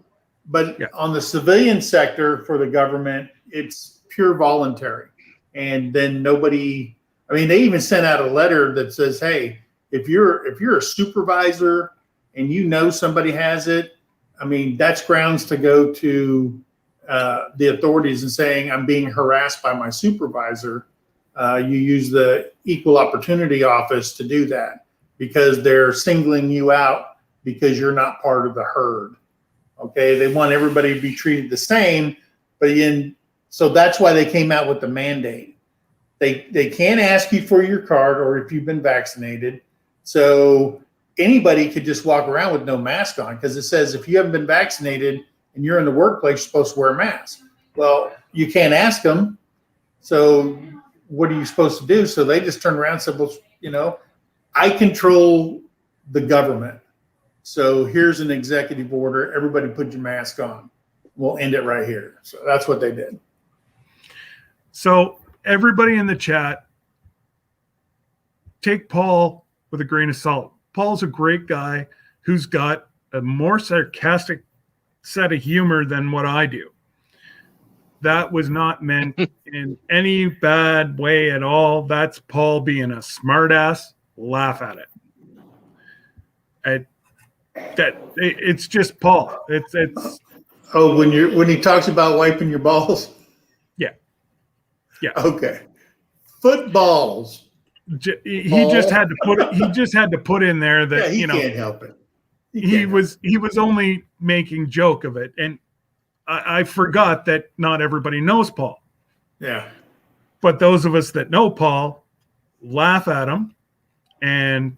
But on the civilian sector for the government, it's pure voluntary. And then nobody, they even sent out a letter that says, hey, if you're a supervisor and somebody has it, that's grounds to go to the authorities and saying, I'm being harassed by my supervisor. You use the Equal Opportunity Office to do that, because they're singling you out because you're not part of the herd. Okay, they want everybody to be treated the same, so that's why they came out with the mandate. They can't ask you for your card or if you've been vaccinated. So anybody could just walk around with no mask on, because it says if you haven't been vaccinated and you're in the workplace, you're supposed to wear a mask. Well, you can't ask them. So what are you supposed to do? So they just turn around and said, well, I control the government. So here's an executive order. Everybody put your mask on. We'll end it right here. So that's what they did. So everybody in the chat, take Paul with a grain of salt. Paul's a great guy who's got a more sarcastic set of humor than what I do. That was not meant in any bad way at all. That's Paul being a smartass. Laugh at it. It's just Paul. It's Oh, when he talks about wiping your balls? Yeah. Okay. Footballs. He just had to put in there that he can't help it. He was only making joke of it, and I forgot that not everybody knows Paul. Yeah. But those of us that know Paul laugh at him, and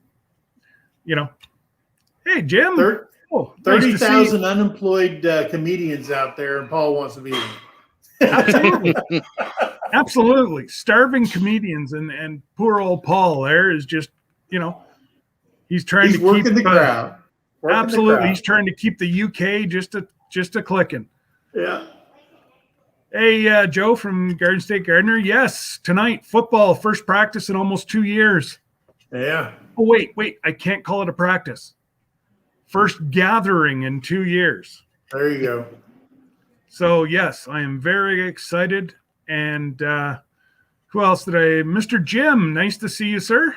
hey Jim, 30,000 unemployed comedians out there, and Paul wants to be one. Absolutely. Absolutely. Starving comedians, and poor old Paul there is just, he's trying to working keep the crowd. Absolutely. He's trying to keep the UK just a clicking. Yeah. Hey, Joe from Garden State Gardener. Yes, tonight, football, first practice in almost 2 years. Yeah. Oh, wait. I can't call it a practice. First gathering in 2 years. There you go. So, yes, I am very excited. And who else did I? Mr. Jim, nice to see you, sir.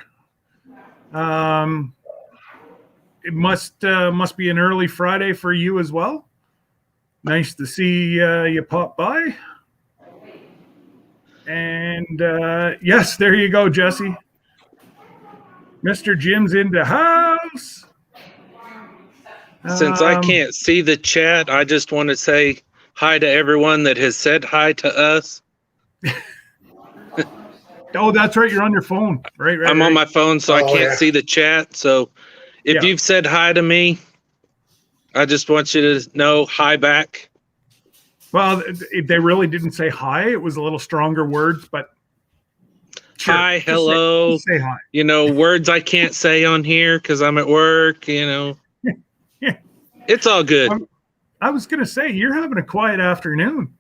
It must be an early Friday for you as well. Nice to see you pop by. And yes, there you go, Jesse. Mr. Jim's in the house. Since I can't see the chat, I just want to say hi to everyone that has said hi to us. Oh, that's right. You're on your phone. Right. I'm on my phone, so I can't see the chat. So if you've said hi to me, I just want you to know hi back. Well, they really didn't say hi. It was a little stronger words, but sure. Hi, hello. Just say hi. Words I can't say on here because I'm at work, Yeah. It's all good. I was going to say, you're having a quiet afternoon.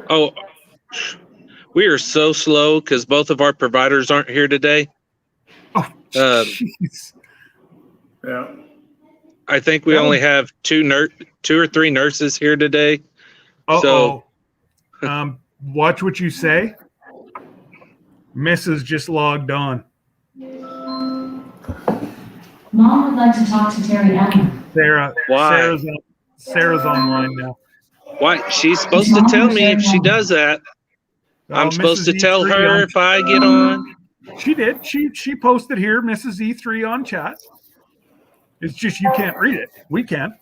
Oh, we are so slow because both of our providers aren't here today. Oh, jeez. Yeah. I think we only have two or three nurses here today. So, watch what you say. Mrs. just logged on. Mom would like to talk to Terry Allen. Sarah. Why? Sarah's online now. Why? She's supposed to tell me if she does that. I'm supposed to tell her if I get on. She did. She posted here, Mrs. E3 on chat. It's just you can't read it. We can.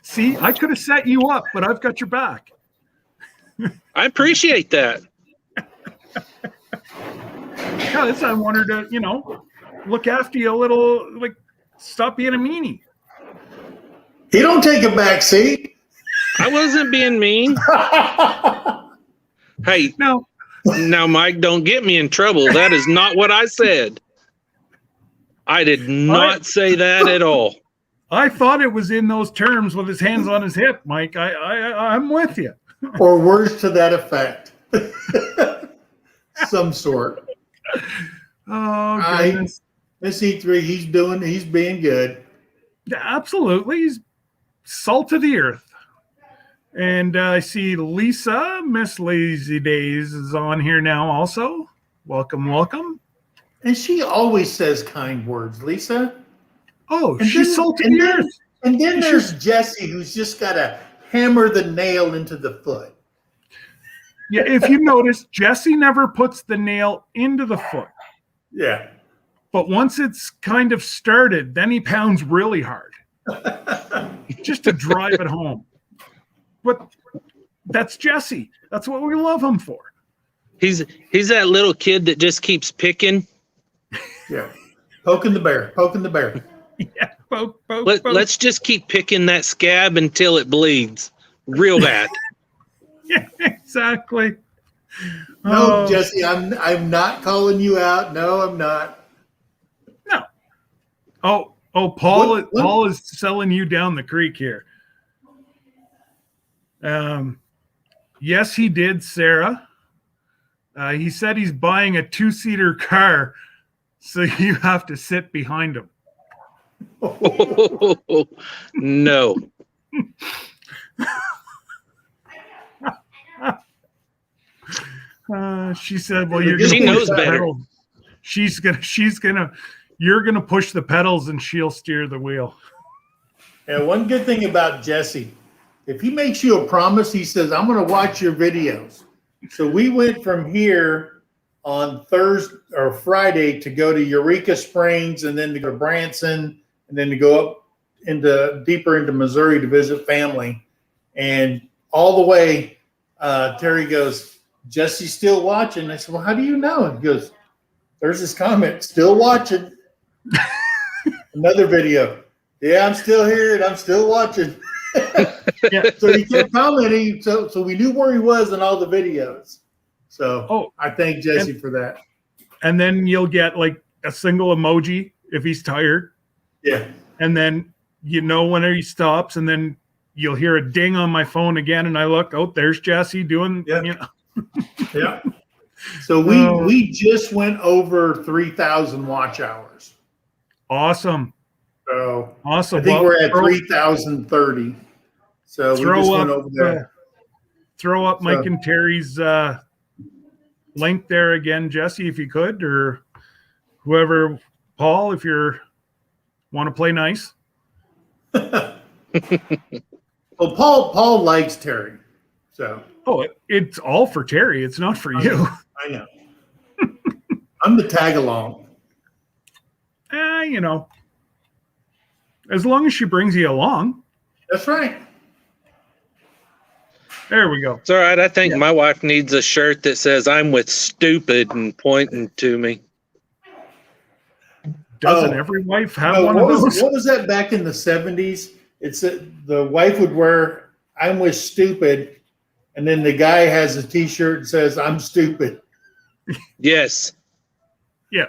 See, I could have set you up, but I've got your back. I appreciate that. Because I wanted to, look after you a little, like, stop being a meanie. He don't take a back seat. I wasn't being mean. Hey, No. Now, Mike, don't get me in trouble. That is not what I said. I did not say that at all. I thought it was in those terms with his hands on his hip, Mike. I'm with you. Or words to that effect. Some sort. Oh, goodness. Miss E3, he's being good. Absolutely. He's salt of the earth. And I see Lisa, Miss Lazy Days, is on here now also. Welcome. And she always says kind words, Lisa. Oh, she's salt of the earth. And then there's Jesse, who's just got to hammer the nail into the foot. Yeah, if you notice, Jesse never puts the nail into the foot. Yeah. But once it's kind of started, then he pounds really hard. Just to drive it home. But that's Jesse. That's what we love him for. He's that little kid that just keeps picking. Yeah. Poking the bear. Yeah. Poke. Let's just keep picking that scab until it bleeds real bad. Yeah, exactly. No, Oh, Jesse, I'm not calling you out. No, I'm not. no. Paul. What? Paul is selling you down the creek here. Yes, he did, Sarah. He said he's buying a 2-seater car, so you have to sit behind him. No. She said, "Well, She knows better. pedal. You're gonna push the pedals, and she'll steer the wheel." And one good thing about Jesse, if he makes you a promise, he says, "I'm going to watch your videos." So we went from here on Thursday or Friday to go to Eureka Springs, and then to go to Branson, and then to go up deeper into Missouri to visit family. And all the way, Terry goes, "Jesse's still watching." I said, "Well, how do you know?" He goes, "There's this comment, still watching." Another video. "Yeah, I'm still here and I'm still watching." Yeah. So he kept commenting, so we knew where he was in all the videos. So I thank Jesse for that. And then you'll get like a single emoji if he's tired. Yeah. And then when he stops, and then you'll hear a ding on my phone again, and I look, there's Jesse doing. Yeah. Yeah. So we just went over 3,000 watch hours. Awesome. So awesome. I think we're at 3,030. So we just went over there. Throw up Mike and Terry's link there again, Jesse, if you could, or whoever. Paul, if you want to play nice. Well, Paul likes Terry. So it's all for Terry. It's not for you. I know. I'm the tag along. As long as she brings you along. That's right. There we go. It's all right. I think my wife needs a shirt that says "I'm with stupid" and pointing to me. Doesn't every wife have one of those? What was that back in the 70s? It's the wife would wear "I'm with stupid," and then the guy has a T-shirt that says "I'm stupid." Yes. Yeah.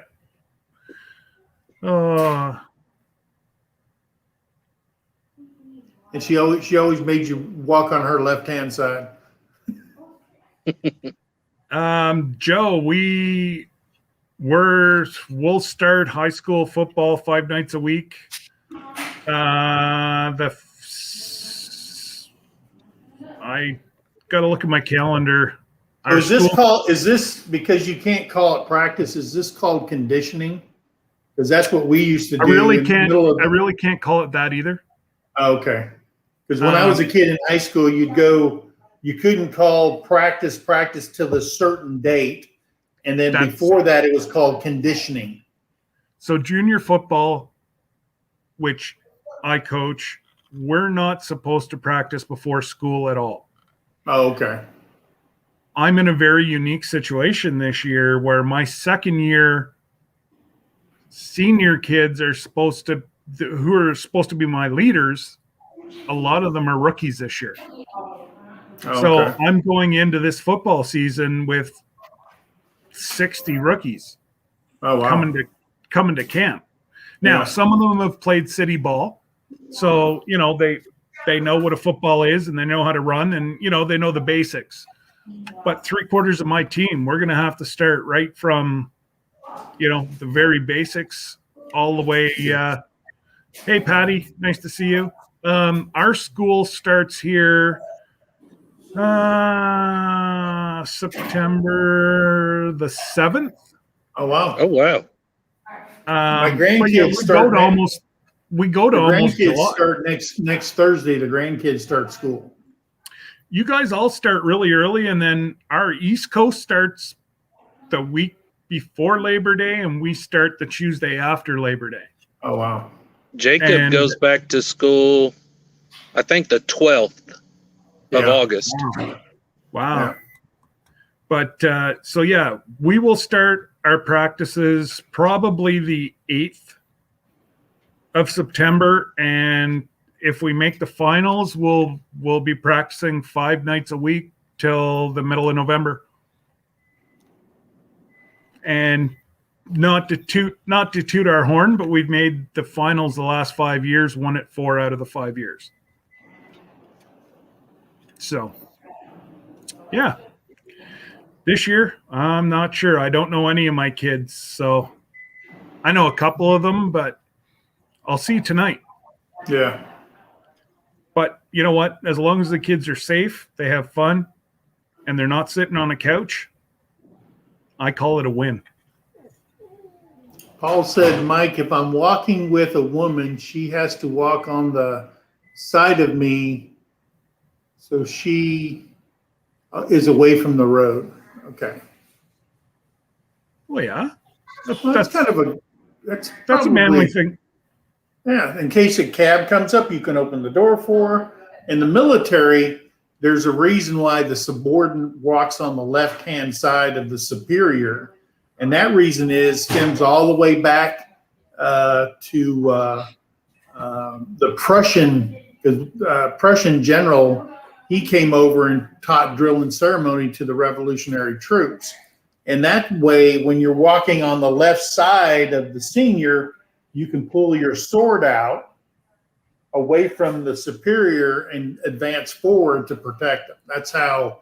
And she always made you walk on her left-hand side. Joe, we'll start high school football 5 nights a week. I got to look at my calendar. Is this because you can't call it practice? Is this called conditioning? Because that's what we used to do. I really can't call it that either. Oh, okay. Because when I was a kid in high school, you couldn't call practice till a certain date. And then before that, it was called conditioning. So junior football, which I coach, we're not supposed to practice before school at all. Oh, okay. I'm in a very unique situation this year where my second year senior kids who are supposed to be my leaders, a lot of them are rookies this year. Oh, so I'm going into this football season with 60 rookies coming to camp. Now, some of them have played city ball, so they know what a football is and they know how to run, and they know the basics. But 3/4 of my team, we're going to have to start right from the very basics all the way. Hey, Patty, nice to see you. Our school starts here September the 7th. Oh wow! Oh wow! My grandkids start almost. We go to almost. Grandkids start next Thursday. The grandkids start school. You guys all start really early, and then our East Coast starts the week before Labor Day, and we start the Tuesday after Labor Day. Oh wow! Jacob goes back to school, I think the 12th of August. Wow. Yeah. But we will start our practices probably the 8th of September, and if we make the finals, we'll be practicing 5 nights a week till the middle of November. And not to toot our horn, but we've made the finals the last 5 years, won it 4 out of the 5 years. So, yeah. This year, I'm not sure. I don't know any of my kids, so I know a couple of them, but I'll see tonight. Yeah. But you know what? As long as the kids are safe, they have fun, and they're not sitting on a couch, I call it a win. Paul said, Mike, if I'm walking with a woman, she has to walk on the side of me so she is away from the road. Okay. Well, yeah. That's kind of a that's a manly thing. Yeah. In case a cab comes up, you can open the door for her. In the military, there's a reason why the subordinate walks on the left-hand side of the superior. And that reason stems all the way back to the Prussian general. He came over and taught drill and ceremony to the revolutionary troops. And that way, when you're walking on the left side of the senior, you can pull your sword out away from the superior and advance forward to protect them. That's how,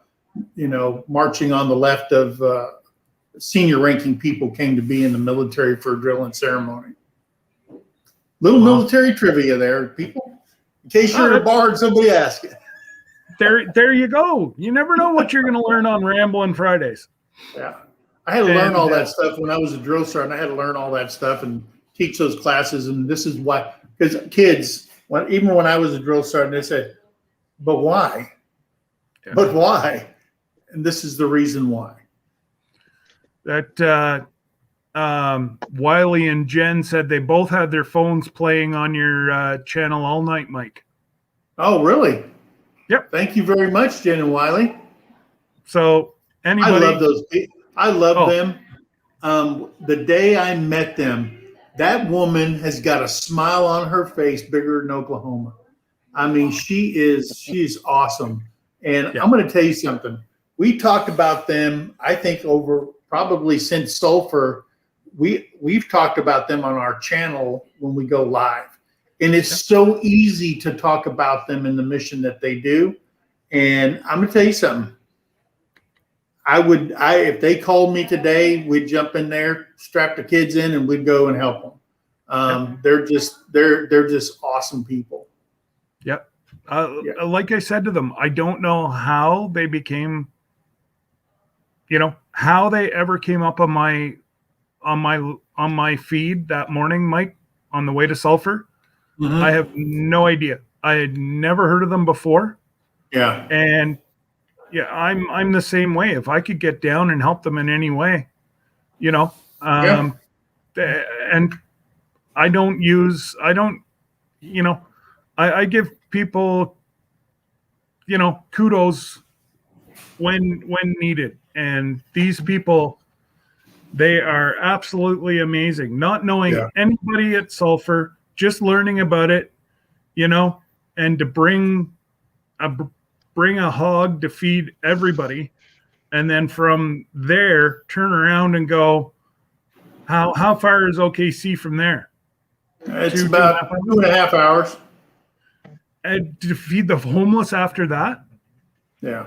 marching on the left of senior ranking people came to be in the military for drill and ceremony. Little military trivia there, people. In case you're a bard, somebody ask it. There you go. You never know what you're going to learn on Ramble on Fridays. Yeah. I had to learn all that stuff when I was a drill sergeant. I had to learn all that stuff and teach those classes. And this is why, because kids, even when I was a drill sergeant, they said, but why? Yeah. But why? And this is the reason why. That Wiley and Jen said they both had their phones playing on your channel all night, Mike. Oh, really? Yep. Thank you very much, Jen and Wiley. So anybody? I love those people. I love them. The day I met them, that woman has got a smile on her face bigger than Oklahoma. I mean, she's awesome. And I'm going to tell you something. We talked about them, I think, over probably since Sulphur. We've talked about them on our channel when we go live. And it's so easy to talk about them and the mission that they do. And I'm going to tell you something. If they called me today, we'd jump in there, strap the kids in, and we'd go and help them. They're just awesome people. Yep. Like I said to them, I don't know how they became, how they ever came up on my feed that morning, Mike, on the way to Sulphur. Mm-hmm. I have no idea. I had never heard of them before. Yeah. And yeah, I'm the same way. If I could get down and help them in any way, and I give people, kudos when needed. And these people, they are absolutely amazing. Not knowing anybody at Sulphur, just learning about it, and to bring a hog to feed everybody, and then from there turn around and go, how far is OKC from there? It's about 2.5 hours. And to feed the homeless after that? Yeah.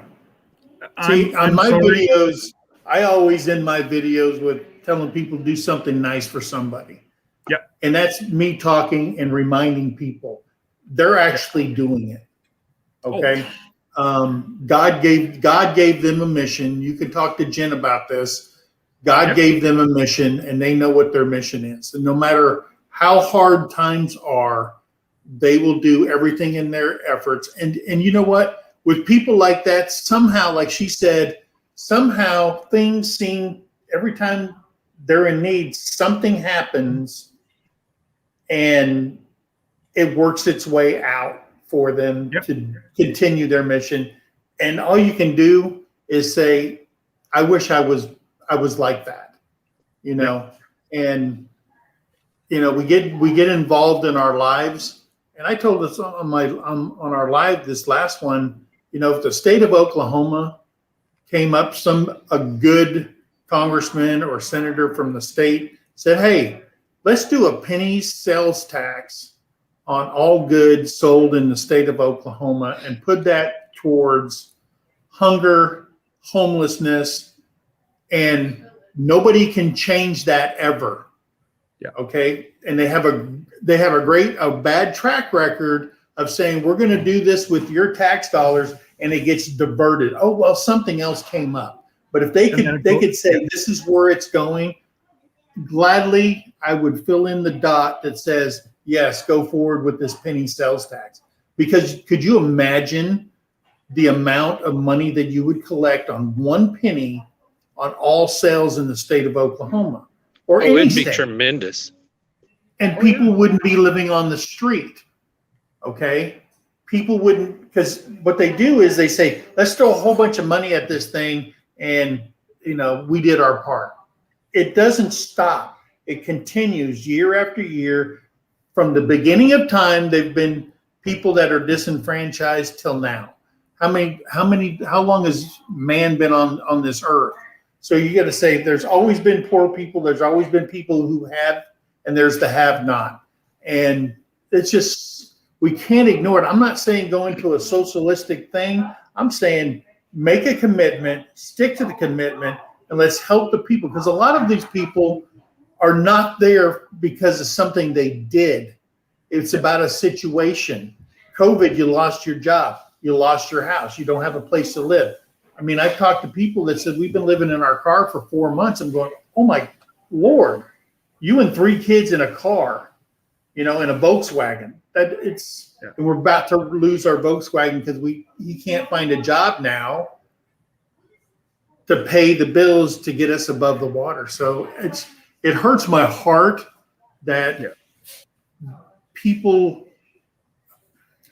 See, on my videos, I always end my videos with telling people to do something nice for somebody. Yeah. And that's me talking and reminding people they're actually doing it. Okay. God gave them a mission. You can talk to Jen about this. God gave them a mission, and they know what their mission is. And no matter how hard times are, they will do everything in their efforts. And you know what? With people like that, somehow, like she said, somehow things seem, every time they're in need, something happens and it works its way out for them to continue their mission. And all you can do is say, I wish I was like that, and we get involved in our lives. And I told us on our live, this last one, if the state of Oklahoma came up a good congressman or senator from the state said, hey, let's do a penny sales tax on all goods sold in the state of Oklahoma and put that towards hunger, homelessness, and nobody can change that ever. Yeah. Okay. And they have a bad track record of saying, we're going to do this with your tax dollars, and it gets diverted. Oh, well, something else came up. But if they could say, this is where it's going, gladly, I would fill in the dot that says, yes, go forward with this penny sales tax. Because could you imagine the amount of money that you would collect on one penny on all sales in the state of Oklahoma? Or any it'd be state. tremendous. And people wouldn't be living on the street. Okay? People wouldn't, because what they do is they say, let's throw a whole bunch of money at this thing, and we did our part. It doesn't stop. It continues year after year. From the beginning of time, there've been people that are disenfranchised till now. How long has man been on this earth? So you got to say there's always been poor people. There's always been people who have, and there's the have not. And it's just, we can't ignore it. I'm not saying go into a socialistic thing. I'm saying make a commitment, stick to the commitment, and let's help the people. Because a lot of these people are not there because of something they did. It's about a situation. COVID, you lost your job. You lost your house. You don't have a place to live. I mean, I've talked to people that said, we've been living in our car for 4 months. I'm going, oh my Lord, you and 3 kids in a car, in a Volkswagen. And we're about to lose our Volkswagen because he can't find a job now to pay the bills to get us above the water. So it hurts my heart that people,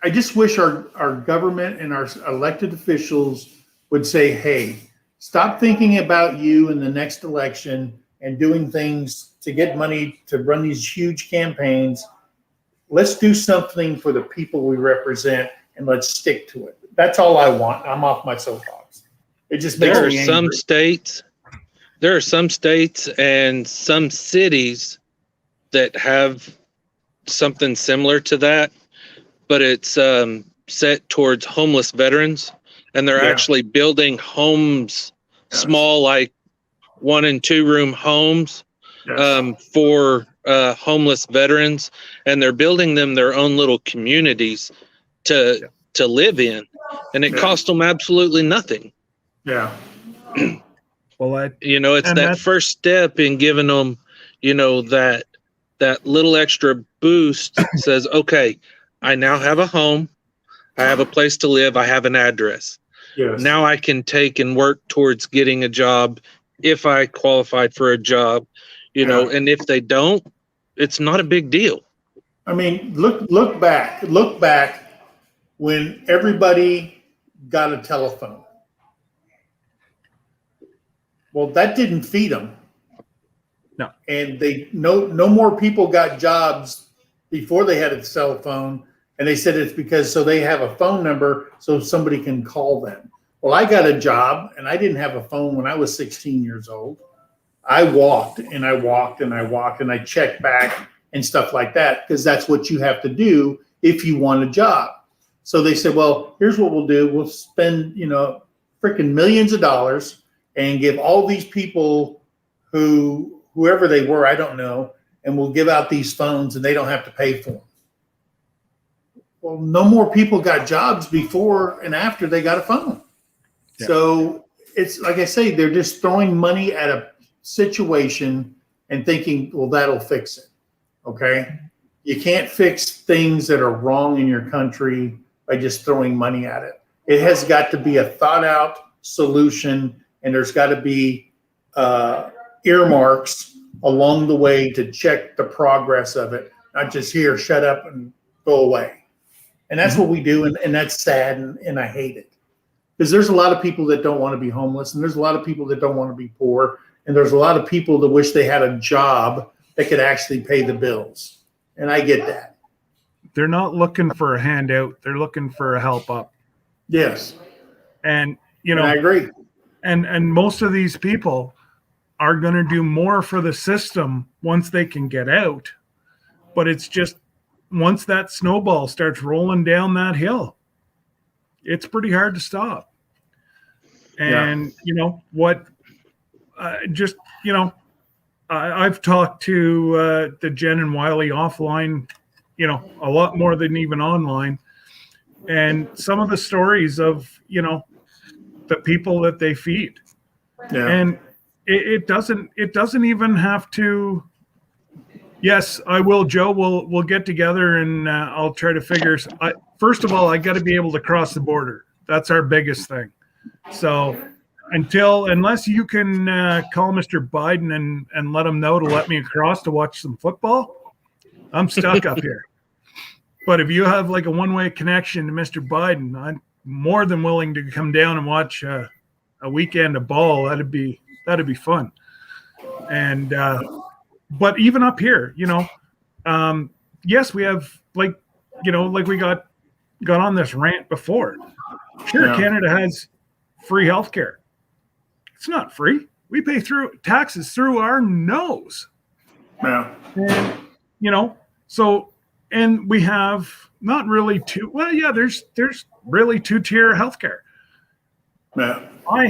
I just wish our government and our elected officials would say, hey, stop thinking about you in the next election and doing things to get money to run these huge campaigns. Let's do something for the people we represent, and let's stick to it. That's all I want. I'm off my soapbox. It just makes me angry. There are some states and some cities that have something similar to that, but it's set towards homeless veterans, and they're actually building homes, small, like 1 and 2 room homes for homeless veterans, and they're building them their own little communities to live in, and it costs them absolutely nothing. Yeah. Well, it's that first step in giving them, that little extra boost says, okay, I now have a home, I have a place to live, I have an address. Yes. Now I can take and work towards getting a job if I qualified for a job, and if they don't, it's not a big deal. I mean, look back when everybody got a telephone. Well, that didn't feed them. No. And no more people got jobs before they had a cell phone. And they said it's because so they have a phone number so somebody can call them. Well, I got a job and I didn't have a phone when I was 16 years old. I walked and I walked and I walked and I checked back and stuff like that, because that's what you have to do if you want a job. So they said, well, here's what we'll do. We'll spend, freaking millions of dollars and give all these people whoever they were, I don't know, and we'll give out these phones and they don't have to pay for them. Well, no more people got jobs before and after they got a phone. Yeah. So it's like I say, they're just throwing money at a situation and thinking, well, that'll fix it. Okay. You can't fix things that are wrong in your country by just throwing money at it. It has got to be a thought out solution, and there's got to be earmarks along the way to check the progress of it, not just here, shut up and go away. And that's what we do, and that's sad, and I hate it. Because there's a lot of people that don't want to be homeless, and there's a lot of people that don't want to be poor, and there's a lot of people that wish they had a job that could actually pay the bills. And I get that. They're not looking for a handout. They're looking for a help up. Yes. And, I agree. And most of these people, are going to do more for the system once they can get out. But it's just once that snowball starts rolling down that hill, it's pretty hard to stop. And, you know, what just, you know, I've talked to the Jen and Wiley offline, you know, a lot more than even online. And some of the stories of, you know, the people that they feed. Yeah. And it doesn't even have to. Yes, I will, Joe. We'll get together and I'll try to figure. First of all, I got to be able to cross the border. That's our biggest thing. So unless you can call Mr. Biden and let him know to let me across to watch some football, I'm stuck up here. But if you have like a one-way connection to Mr. Biden, I'm more than willing to come down and watch a weekend of ball. That'd be fun. And but even up here, you know, yes, we have like, you know, like we got on this rant before. Sure, Canada has free healthcare. It's not free. We pay through taxes through our nose. Yeah. And, you know, so, and we have not really there's really two-tier healthcare. Yeah. I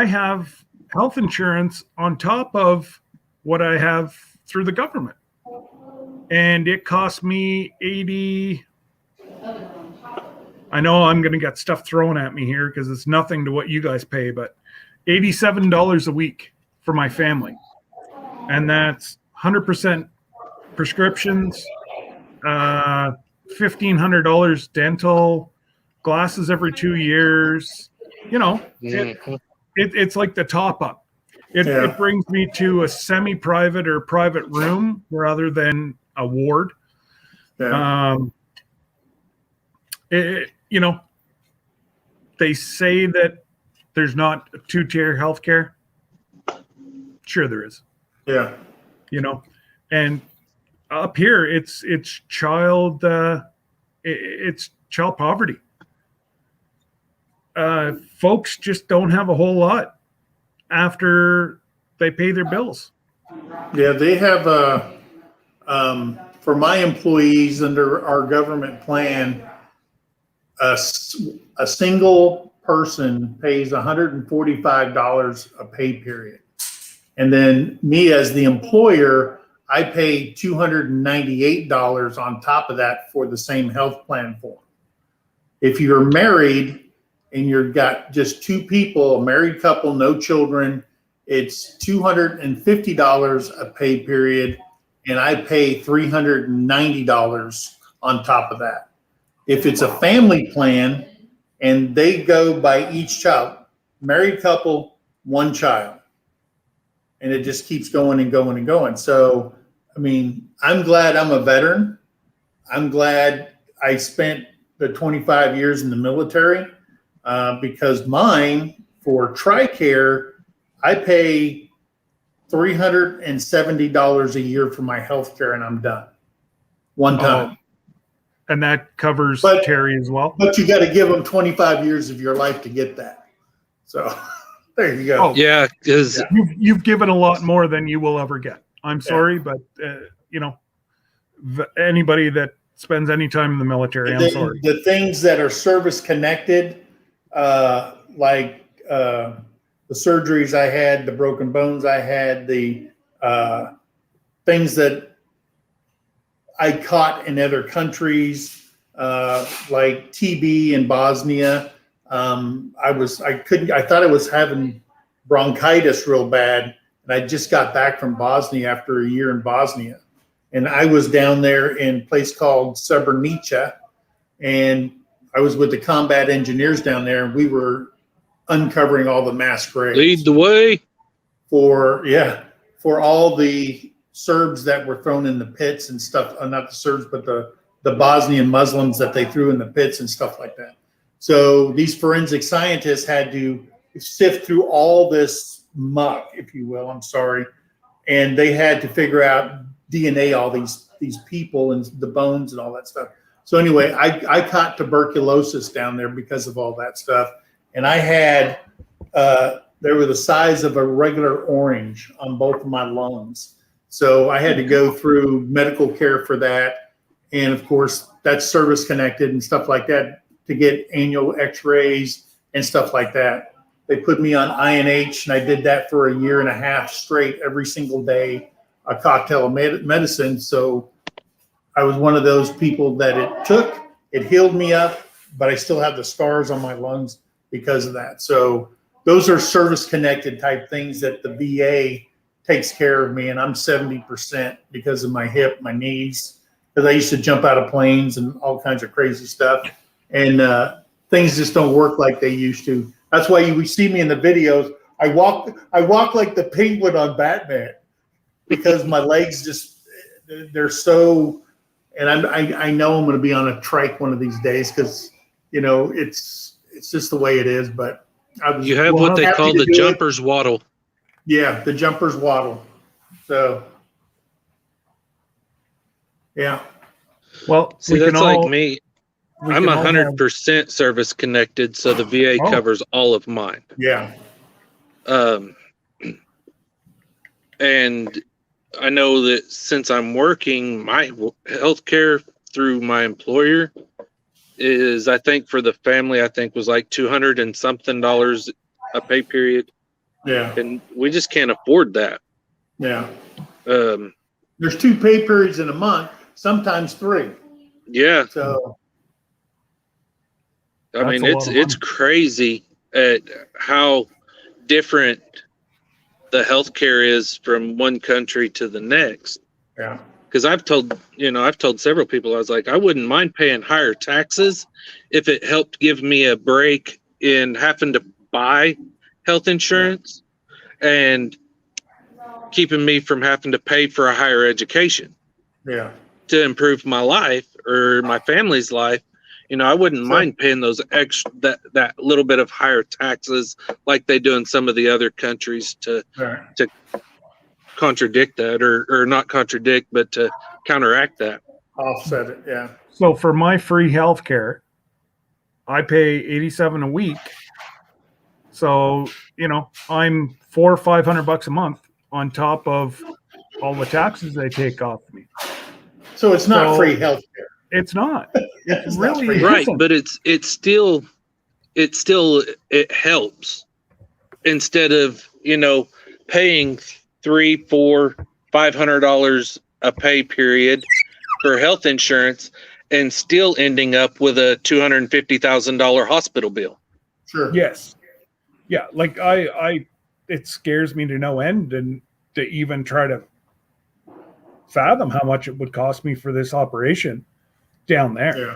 have health insurance on top of what I have through the government. And it cost me 80. I know I'm going to get stuff thrown at me here because it's nothing to what you guys pay, but $87 a week for my family. And that's 100% prescriptions, $1,500 dental, glasses every 2 years. You know, it's like the top up. It brings me to a semi-private or private room rather than a ward. Yeah. You know, they say that there's not a two-tier healthcare. Sure, there is. Yeah. You know, and up here, it's child poverty. Folks just don't have a whole lot after they pay their bills. Yeah, they have for my employees under our government plan, a single person pays $145 a pay period. And then me as the employer, I pay $298 on top of that for the same health plan form. If you're married and you've got just two people, a married couple, no children, it's $250 a pay period, and I pay $390 on top of that. If it's a family plan and they go by each child, married couple, one child, and it just keeps going and going and going. So, I mean, I'm glad I'm a veteran. I'm glad I spent the 25 years in the military because mine, for TRICARE, I pay $370 a year for my health care, and I'm done. One time. And that covers Terry as well? But you got to give them 25 years of your life to get that. So there you go. Yeah, because you've given a lot more than you will ever get. I'm sorry, but you know, anybody that spends any time in the military, I'm sorry. The things that are service connected, like the surgeries I had, the broken bones I had, the things that I caught in other countries, like TB in Bosnia. I thought I was having bronchitis real bad, and I just got back from Bosnia after a year in Bosnia. And I was down there in a place called Srebrenica, and I was with the combat engineers down there, and we were uncovering all the mass graves. Lead the way. For all the Serbs that were thrown in the pits and stuff, not the Serbs, but the Bosnian Muslims that they threw in the pits and stuff like that. So these forensic scientists had to sift through all this muck, if you will, I'm sorry, and they had to figure out DNA, all these people and the bones and all that stuff. So anyway, I caught tuberculosis down there because of all that stuff. And I had They were the size of a regular orange on both of my lungs. So I had to go through medical care for that. And of course, that's service connected and stuff like that to get annual x-rays and stuff like that. They put me on INH, and I did that for a year and a half straight every single day, a cocktail of medicine. So I was one of those people that it healed me up, but I still have the scars on my lungs because of that. So those are service connected type things that the VA takes care of me. And I'm 70% because of my hip, my knees, because I used to jump out of planes and all kinds of crazy stuff. And things just don't work like they used to. That's why you see me in the videos. I walk like the penguin on Batman because my legs they're so, and I know I'm going to be on a trike one of these days because, it's just the way it is. But you have what they call the jumper's waddle. Yeah, the jumper's waddle. So, yeah. Well, see, that's like me. I'm 100% service connected, so the VA covers all of mine. Yeah. And I know that since I'm working, my health care through my employer is, I think for the family, was like $200 and something a pay period. Yeah. And we just can't afford that. Yeah. There's 2 pay periods in a month, sometimes 3. Yeah. So I mean, it's crazy at how different the healthcare is from one country to the next. Yeah. Because I've told several people, I was like, I wouldn't mind paying higher taxes if it helped give me a break in having to buy health insurance and keeping me from having to pay for a higher education. Yeah. To improve my life or my family's life. I wouldn't mind paying those extra, that little bit of higher taxes like they do in some of the other countries to contradict that or not contradict, but to counteract that. Offset it. Yeah. So for my free health care, I pay $87 a week. So, I'm $400 or $500 a month on top of all the taxes they take off me. So it's not free health care. It's not. It's really right, isn't. but it helps instead of paying $300, $400, $500 a pay period for health insurance and still ending up with a $250,000 hospital bill. Sure. Yes. Yeah. Like it scares me to no end, and to even try to fathom how much it would cost me for this operation down there. Yeah.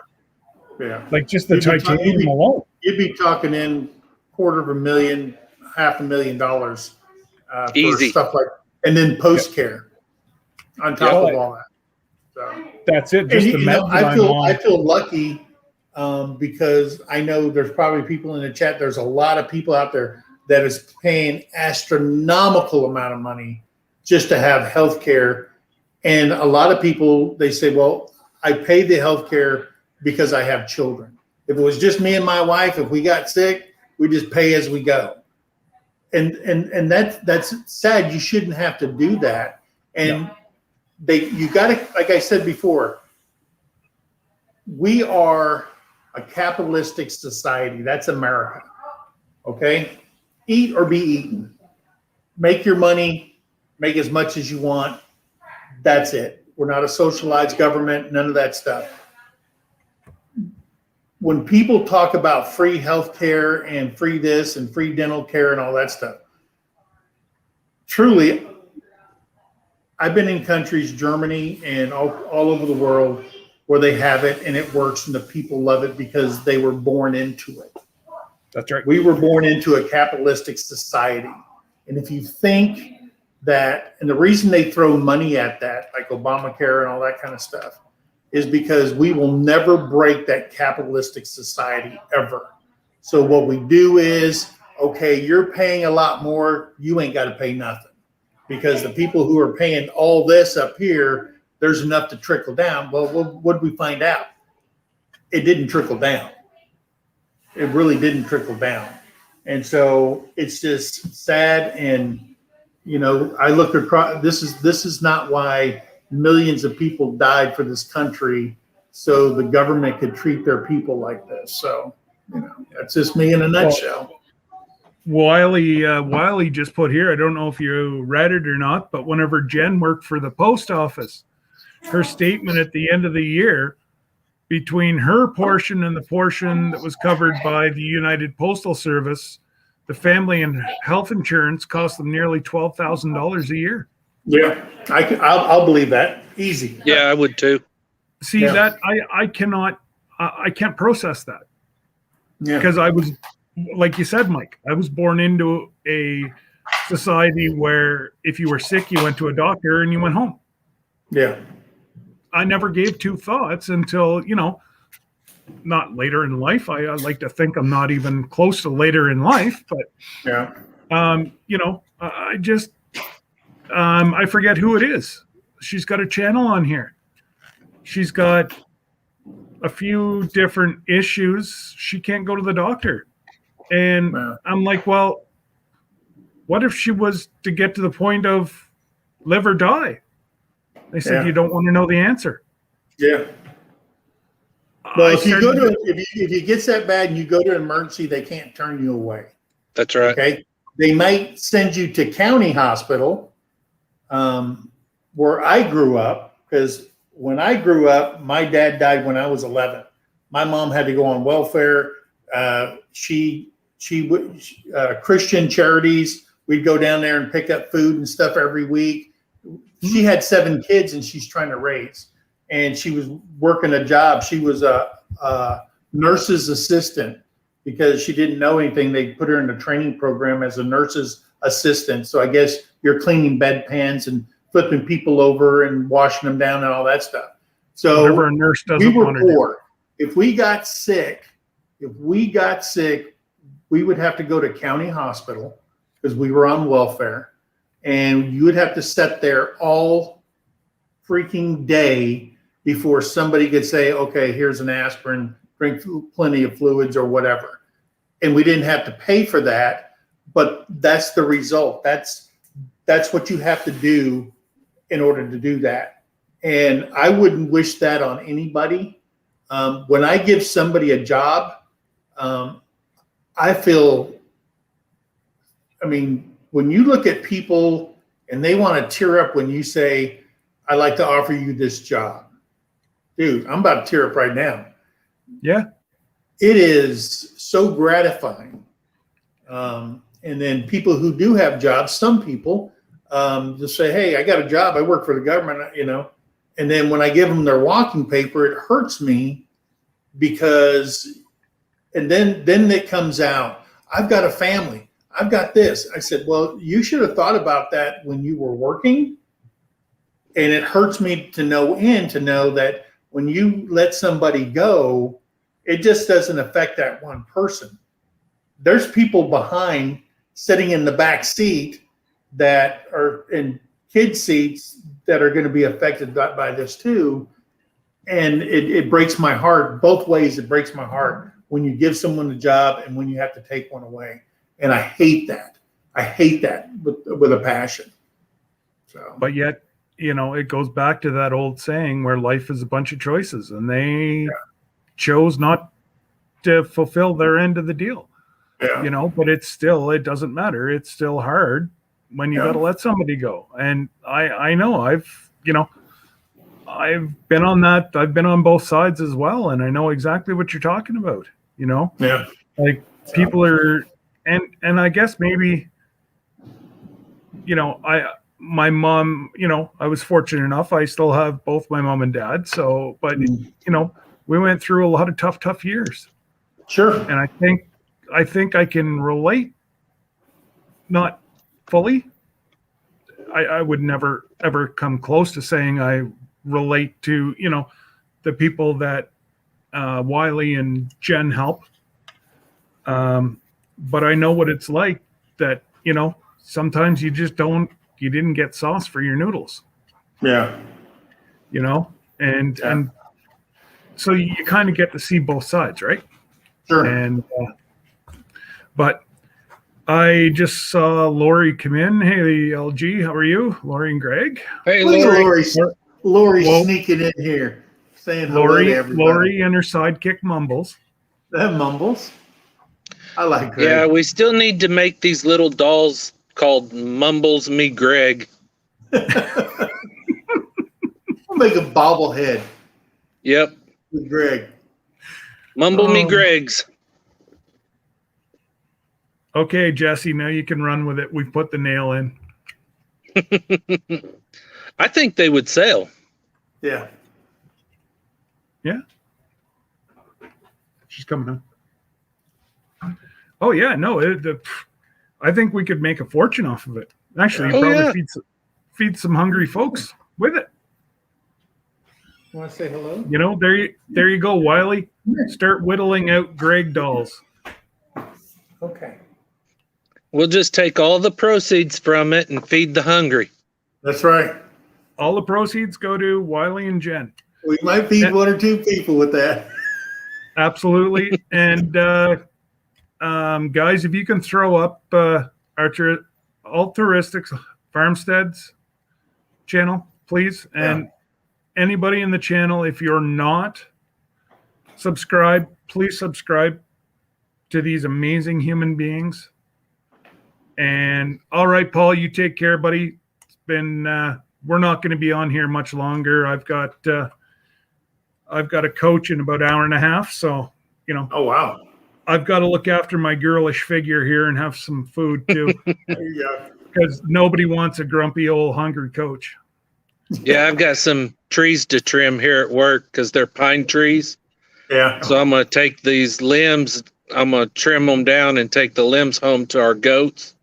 Yeah. Like just the titanium alone. You'd be talking in $250,000, $500,000 for easy stuff like, and then post care on top of all that. So that's it. Just and, I feel lucky because I know there's probably people in the chat. There's a lot of people out there that is paying astronomical amount of money just to have health care. And a lot of people, they say, well, I pay the health care because I have children. If it was just me and my wife, if we got sick, we just pay as we go. And that's sad. You shouldn't have to do that. And you got to, like I said before, we are a capitalistic society. That's America. Okay? Eat or be eaten. Make your money, make as much as you want. That's it. We're not a socialized government, none of that stuff. When people talk about free health care and free this and free dental care and all that stuff, truly, I've been in countries, Germany and all over the world, where they have it and it works and the people love it because they were born into it. That's right. We were born into a capitalistic society. And if you think that, and the reason they throw money at that, like Obamacare and all that kind of stuff, is because we will never break that capitalistic society ever. So what we do is, okay, you're paying a lot more, you ain't got to pay nothing. Because the people who are paying all this up here, there's enough to trickle down. Well, what did we find out? It didn't trickle down. It really didn't trickle down. And so it's just sad. And, I look across, this is not why millions of people died for this country, so the government could treat their people like this. So, that's just me in a nutshell. Wiley just put here, I don't know if you read it or not, but whenever Jen worked for the post office, her statement at the end of the year, between her portion and the portion that was covered by the United Postal Service, the family and health insurance cost them nearly $12,000 a year. Yeah, I'll believe that. Easy. Yeah, I would too. See, that I can't process that. Yeah. Because I was, like you said, Mike, I was born into a society where if you were sick, you went to a doctor and you went home. Yeah. I never gave two thoughts until, not later in life. I like to think I'm not even close to later in life, but Yeah. I just, I forget who it is. She's got a channel on here. She's got a few different issues. She can't go to the doctor. And I'm like, well, what if she was to get to the point of live or die? They said, you don't want to know the answer. Yeah. Well, if it gets that bad and you go to emergency, they can't turn you away. That's right. Okay. They might send you to county hospital, where I grew up, because when I grew up, my dad died when I was 11. My mom had to go on welfare. She Christian charities. We'd go down there and pick up food and stuff every week. She had 7 kids and she's trying to raise, and she was working a job. She was a nurse's assistant because she didn't know anything. They put her in a training program as a nurse's assistant. So I guess you're cleaning bedpans and flipping people over and washing them down and all that stuff. So whatever a nurse doesn't we were want to poor. If we got sick, we would have to go to county hospital because we were on welfare, and you would have to sit there all freaking day before somebody could say, okay, here's an aspirin, drink plenty of fluids or whatever. And we didn't have to pay for that, but that's the result. That's what you have to do in order to do that. And I wouldn't wish that on anybody. When I give somebody a job, I feel, when you look at people and they want to tear up when you say, I'd like to offer you this job. Dude, I'm about to tear up right now. Yeah. It is so gratifying. And then people who do have jobs, some people just say, hey, I got a job. I work for the government, And then when I give them their walking paper, it hurts me because, and then it comes out, I've got a family. I've got this. I said, well, you should have thought about that when you were working. And it hurts me to no end to know that when you let somebody go, it just doesn't affect that one person. There's people behind sitting in the back seat that are in kid seats that are going to be affected by this too. And it breaks my heart both ways. It breaks my heart when you give someone a job and when you have to take one away. And I hate that. I hate that with a passion. So, but yet, it goes back to that old saying where life is a bunch of choices, and they chose not to fulfill their end of the deal. Yeah. But it doesn't matter. It's still hard when you got to let somebody go. And I know I've been on that. I've been on both sides as well. And I know exactly what you're talking about, Yeah. like people are, and I guess maybe, my mom, I was fortunate enough. I still have both my mom and dad. So, but we went through a lot of tough years. Sure. And I think I can relate, not fully. I would never ever come close to saying I relate to, the people that Wiley and Jen help. But I know what it's like that, sometimes you didn't get sauce for your noodles. Yeah. And so you kind of get to see both sides, right? Sure. And but I just saw Lori come in. Hey, LG, how are you? Lori and Greg. Hey, Look at Lori. Lori Whoa. sneaking in here, saying hello to everybody. Lori and her sidekick Mumbles. That mumbles. I like Greg. Yeah, we still need to make these little dolls called Mumbles Me Greg. We'll make a bobblehead Yep. with Greg. Mumble Me Gregs. Okay, Jesse, now you can run with it. We've put the nail in. I think they would sell. Yeah. Yeah. She's coming on. Oh, yeah. No, I think we could make a fortune off of it. Actually, you probably feed some hungry folks with it. You want to say hello? You know, there you go, Wiley. Start whittling out Greg dolls. Okay. We'll just take all the proceeds from it and feed the hungry. That's right. All the proceeds go to Wiley and Jen. We might feed one or two people with that. Absolutely. And guys, if you can throw up Altruistics Farmsteads channel, please. And anybody in the channel, if you're not subscribed, please subscribe to these amazing human beings. And all right, Paul, you take care, buddy. It's been we're not going to be on here much longer. I've got a coach in about an hour and a half, so you know. Oh wow! I've got to look after my girlish figure here and have some food too, There you go. because nobody wants a grumpy old hungry coach. Yeah, I've got some trees to trim here at work because they're pine trees. Yeah. So I'm going to take these limbs, I'm going to trim them down and take the limbs home to our goats.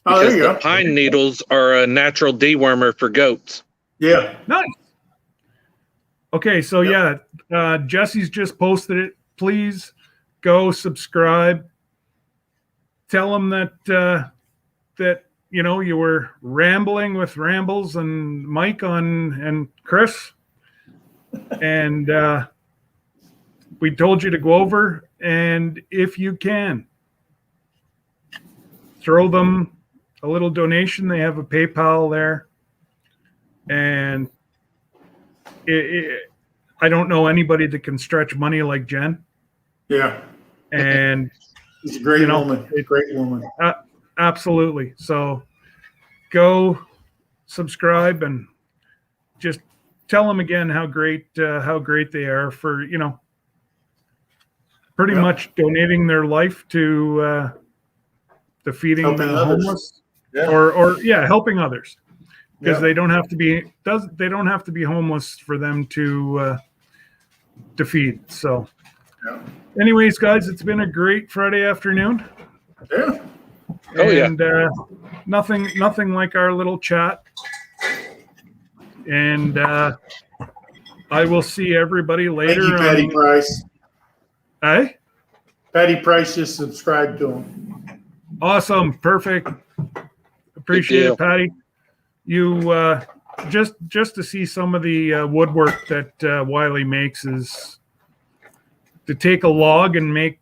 Oh, there Because you the go. pine needles are a natural dewormer for goats. Yeah. Nice. Okay, so Jesse's just posted it. Please go subscribe. Tell them that you know you were rambling with Rambles and Mike and Chris, and we told you to go over, and if you can, throw them a little donation. They have a PayPal there, and I don't know anybody that can stretch money like Jen. Yeah. And She's a great woman. Great woman. Absolutely. So go subscribe and just tell them again how great they are for, you know, pretty much donating their life to the feeding Helping the others. homeless, Yeah. or helping others, because Yeah. they don't have to be homeless for them to feed. So Yeah. anyways, guys, it's been a great Friday afternoon. Yeah. Oh, yeah. And nothing like our little chat. And I will see everybody later. Thank you, Patty Price. Hey? Patty Price just subscribed to him. Awesome. Perfect. Appreciate deal. it, Patty. You just to see some of the woodwork that Wiley makes is to take a log and make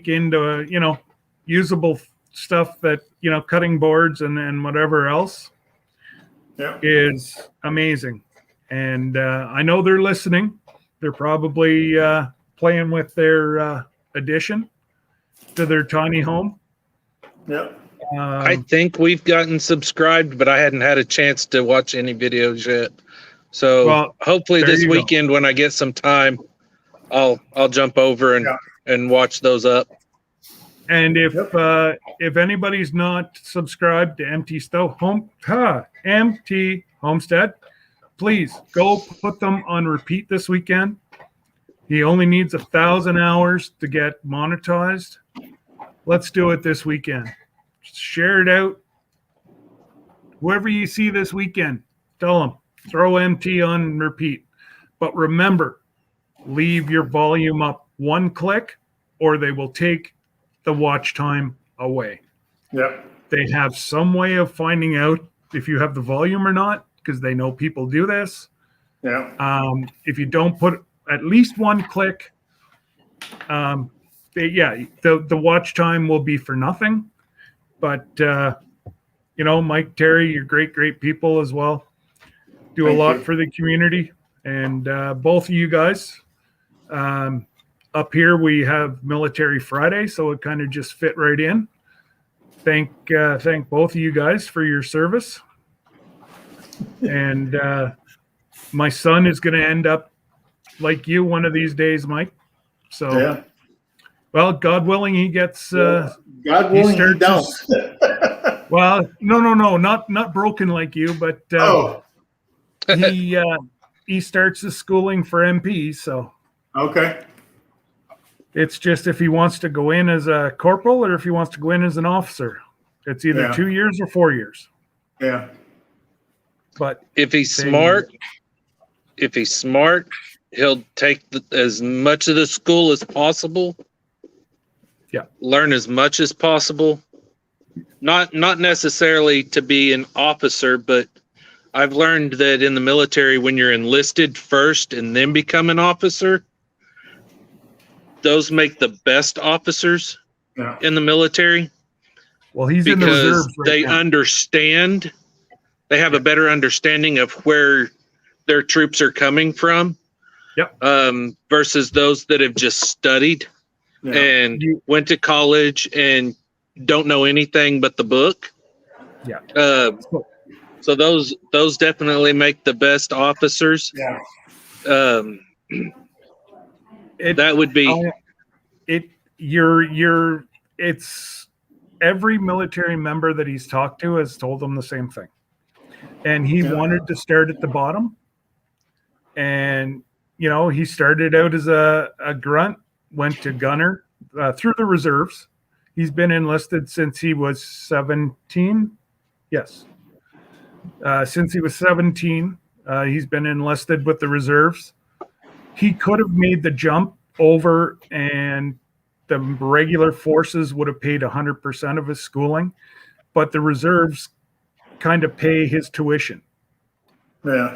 into usable stuff that cutting boards and whatever else is amazing. And I know they're listening. They're probably playing with their addition to their tiny home. Yep. I think we've gotten subscribed, but I hadn't had a chance to watch any videos yet. So hopefully there this you go. weekend when I get some time, I'll jump over and watch those up. And if anybody's not subscribed to Empty Homestead, please go put them on repeat this weekend. He only needs 1,000 hours to get monetized. Let's do it this weekend. Share it out. Whoever you see this weekend, tell them, throw MT on repeat. But remember, leave your volume up one click or they will take the watch time away. Yep. They have some way of finding out if you have the volume or not, because they know people do this. Yeah. If you don't put at least one click, the watch time will be for nothing. but Mike, Terry, you're great people as well. Do a Thank lot you. for the community, and both of you guys. Up here we have Military Friday, so it kind of just fit right in. Thank both of you guys for your service. And my son is going to end up like you one of these days, Mike. So, Yeah. well, God willing, he gets. God willing, he don't. Well, no, not broken like you, but he starts his schooling for MP. So, Okay. it's just if he wants to go in as a corporal or if he wants to go in as an officer. It's either 2 years or 4 years. Yeah. But if he's smart, he'll take as much of the school as possible. Yeah. Learn as much as possible. Not necessarily to be an officer, but I've learned that in the military, when you're enlisted first and then become an officer, those make the best officers in the military. Well, he's in the reserves right they now. understand. They have a better understanding of where their troops are coming from. Yep. Versus those that have just studied and went to college and don't know anything but the book. Yeah. So those definitely make the best officers. Yeah. That would be it's every military member that he's talked to has told him the same thing. And he wanted to start at the bottom. And he started out as a grunt, went to gunner through the reserves. He's been enlisted since he was 17. Yes. Since he was 17, he's been enlisted with the reserves. He could have made the jump over and the regular forces would have paid 100% of his schooling, but the reserves kind of pay his tuition. Yeah.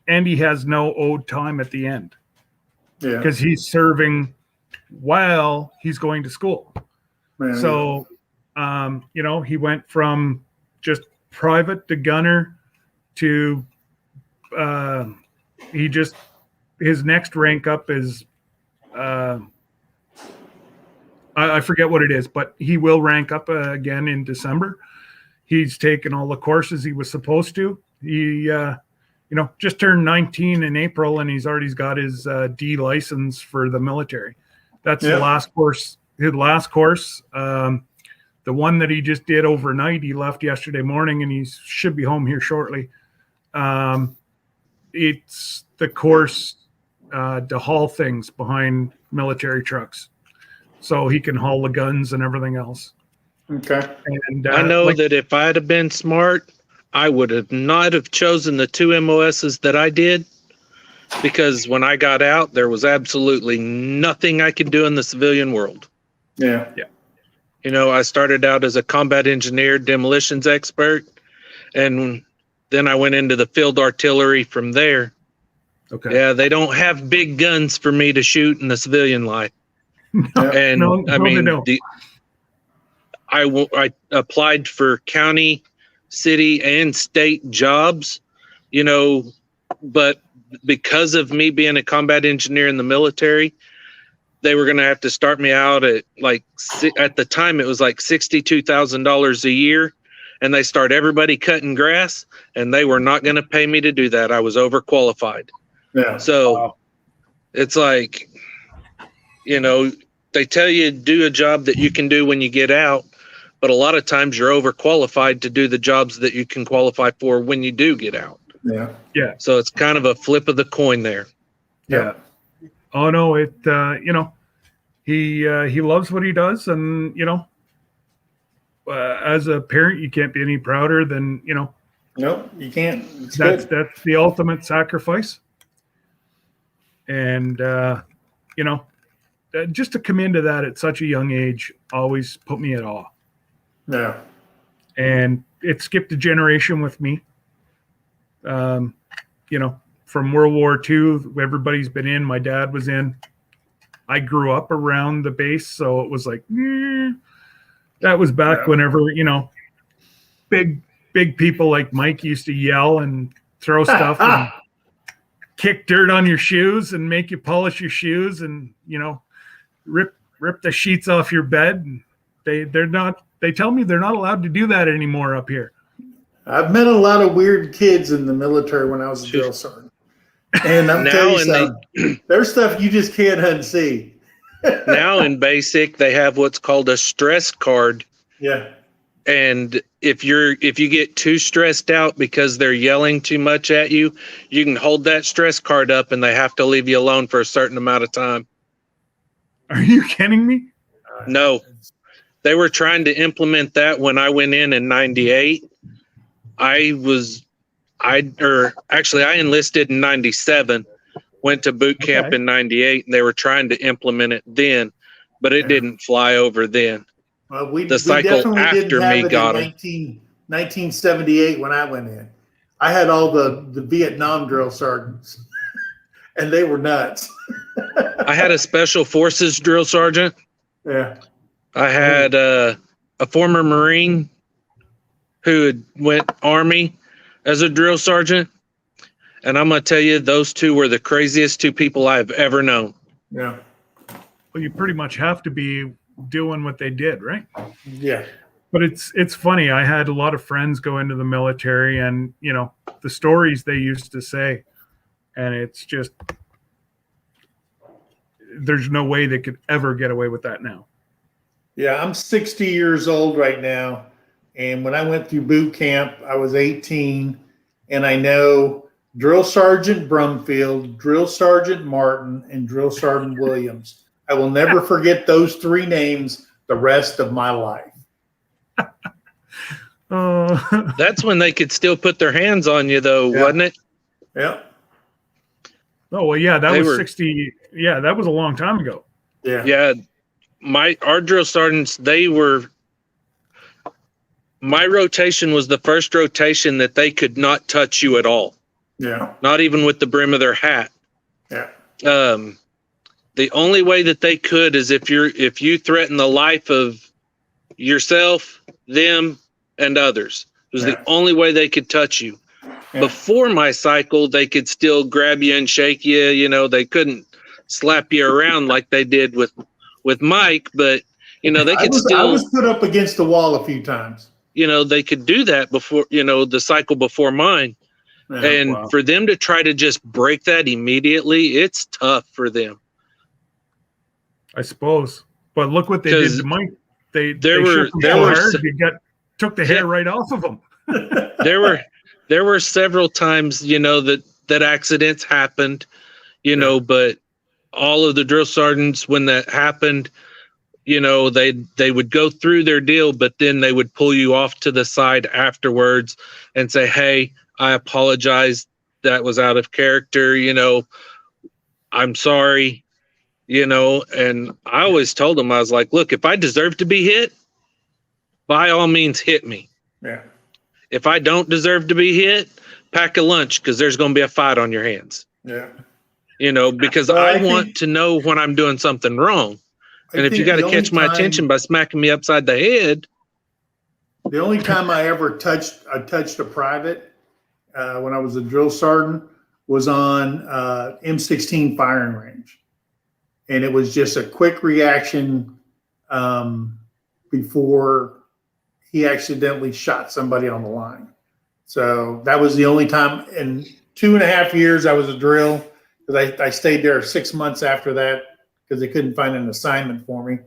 And he has no owed time at the end. Yeah. Because he's serving while he's going to school. Yeah. So, he went from just private to gunner to his next rank up is I forget what it is, but he will rank up again in December. He's taken all the courses he was supposed to. He just turned 19 in April, and he's already got his D license for the military. That's the last course. His last course, the one that he just did overnight, he left yesterday morning, and he should be home here shortly. It's the course to haul things behind military trucks, so he can haul the guns and everything else. Okay. And I know that if I'd have been smart, I would have not have chosen the 2 MOSs that I did, because when I got out, there was absolutely nothing I could do in the civilian world. Yeah. Yeah. I started out as a combat engineer, demolitions expert, and then I went into the field artillery from there. Okay. Yeah, they don't have big guns for me to shoot in the civilian life. And they don't. I applied for county, city, and state jobs, but because of me being a combat engineer in the military, they were going to have to start me out at at the time it was like $62,000 a year, and they start everybody cutting grass, and they were not going to pay me to do that. I was overqualified. Yeah. So it's like, they tell you to do a job that you can do when you get out, but a lot of times you're overqualified to do the jobs that you can qualify for when you do get out. Yeah. Yeah. So it's kind of a flip of the coin there. Yeah. Oh no, he loves what he does, and as a parent, you can't be any prouder than Nope, you can't. that's the ultimate sacrifice. And just to come into that at such a young age always put me at awe. Yeah. And it skipped a generation with me. From World War II, everybody's been in. My dad was in. I grew up around the base, so it was like, That was back whenever, big people like Mike used to yell and throw stuff and kick dirt on your shoes and make you polish your shoes and, rip the sheets off your bed. And they tell me they're not allowed to do that anymore up here. I've met a lot of weird kids in the military when I was a drill sergeant. And I'm telling you something, there's stuff you just can't unsee. Now in basic, they have what's called a stress card. Yeah. And if you get too stressed out because they're yelling too much at you, you can hold that stress card up and they have to leave you alone for a certain amount of time. Are you kidding me? No. They were trying to implement that when I went in 98. I enlisted in 97, went to boot camp in 98, and they were trying to implement it then, but it didn't fly over then. Well, the cycle after me got them. 1978 when I went in. I had all the Vietnam drill sergeants, and they were nuts. I had a special forces drill sergeant. Yeah. I had a former Marine who had went Army as a drill sergeant. And I'm going to tell you, those two were the craziest two people I've ever known. Yeah. Well, you pretty much have to be doing what they did, right? Yeah. But it's funny. I had a lot of friends go into the military and, the stories they used to say. And it's just, there's no way they could ever get away with that now. Yeah, I'm 60 years old right now. And when I went through boot camp, I was 18. And I know Drill Sergeant Brumfield, Drill Sergeant Martin, and Drill Sergeant Williams. I will never forget those three names the rest of my life. That's when they could still put their hands on you, though, wasn't it? Yeah. Oh, well, yeah, that was 60. Yeah, that was a long time ago. Yeah. Yeah. Our drill sergeants, my rotation was the first rotation that they could not touch you at all. Yeah. Not even with the brim of their hat. Yeah. The only way that they could is if you threaten the life of yourself, them, and others. It was the only way they could touch you. Yeah. Before my cycle, they could still grab you and shake you. They couldn't slap you around like they did with Mike, but they could I was put up against the wall a few times. They could do that before, the cycle before mine. Yeah, and for them to try to just break that immediately, it's tough for them. I suppose. But look what they did to Mike. They took the hair right off of him. there were several times, that accidents happened, but all of the drill sergeants, when that happened, they would go through their deal, but then they would pull you off to the side afterwards and say, "Hey, I apologize. That was out of character. I'm sorry." And I always told them, I was like, "Look, if I deserve to be hit, by all means hit me. Yeah. If I don't deserve to be hit, pack a lunch, because there's going to be a fight on your hands." Yeah. Because I want to know when I'm doing something wrong. And if you got to catch my attention by smacking me upside the head. The only time I ever touched a private when I was a drill sergeant was on M16 firing range. And it was just a quick reaction before he accidentally shot somebody on the line. So that was the only time in 2.5 years I was a drill, because I stayed there 6 months after that because they couldn't find an assignment for me.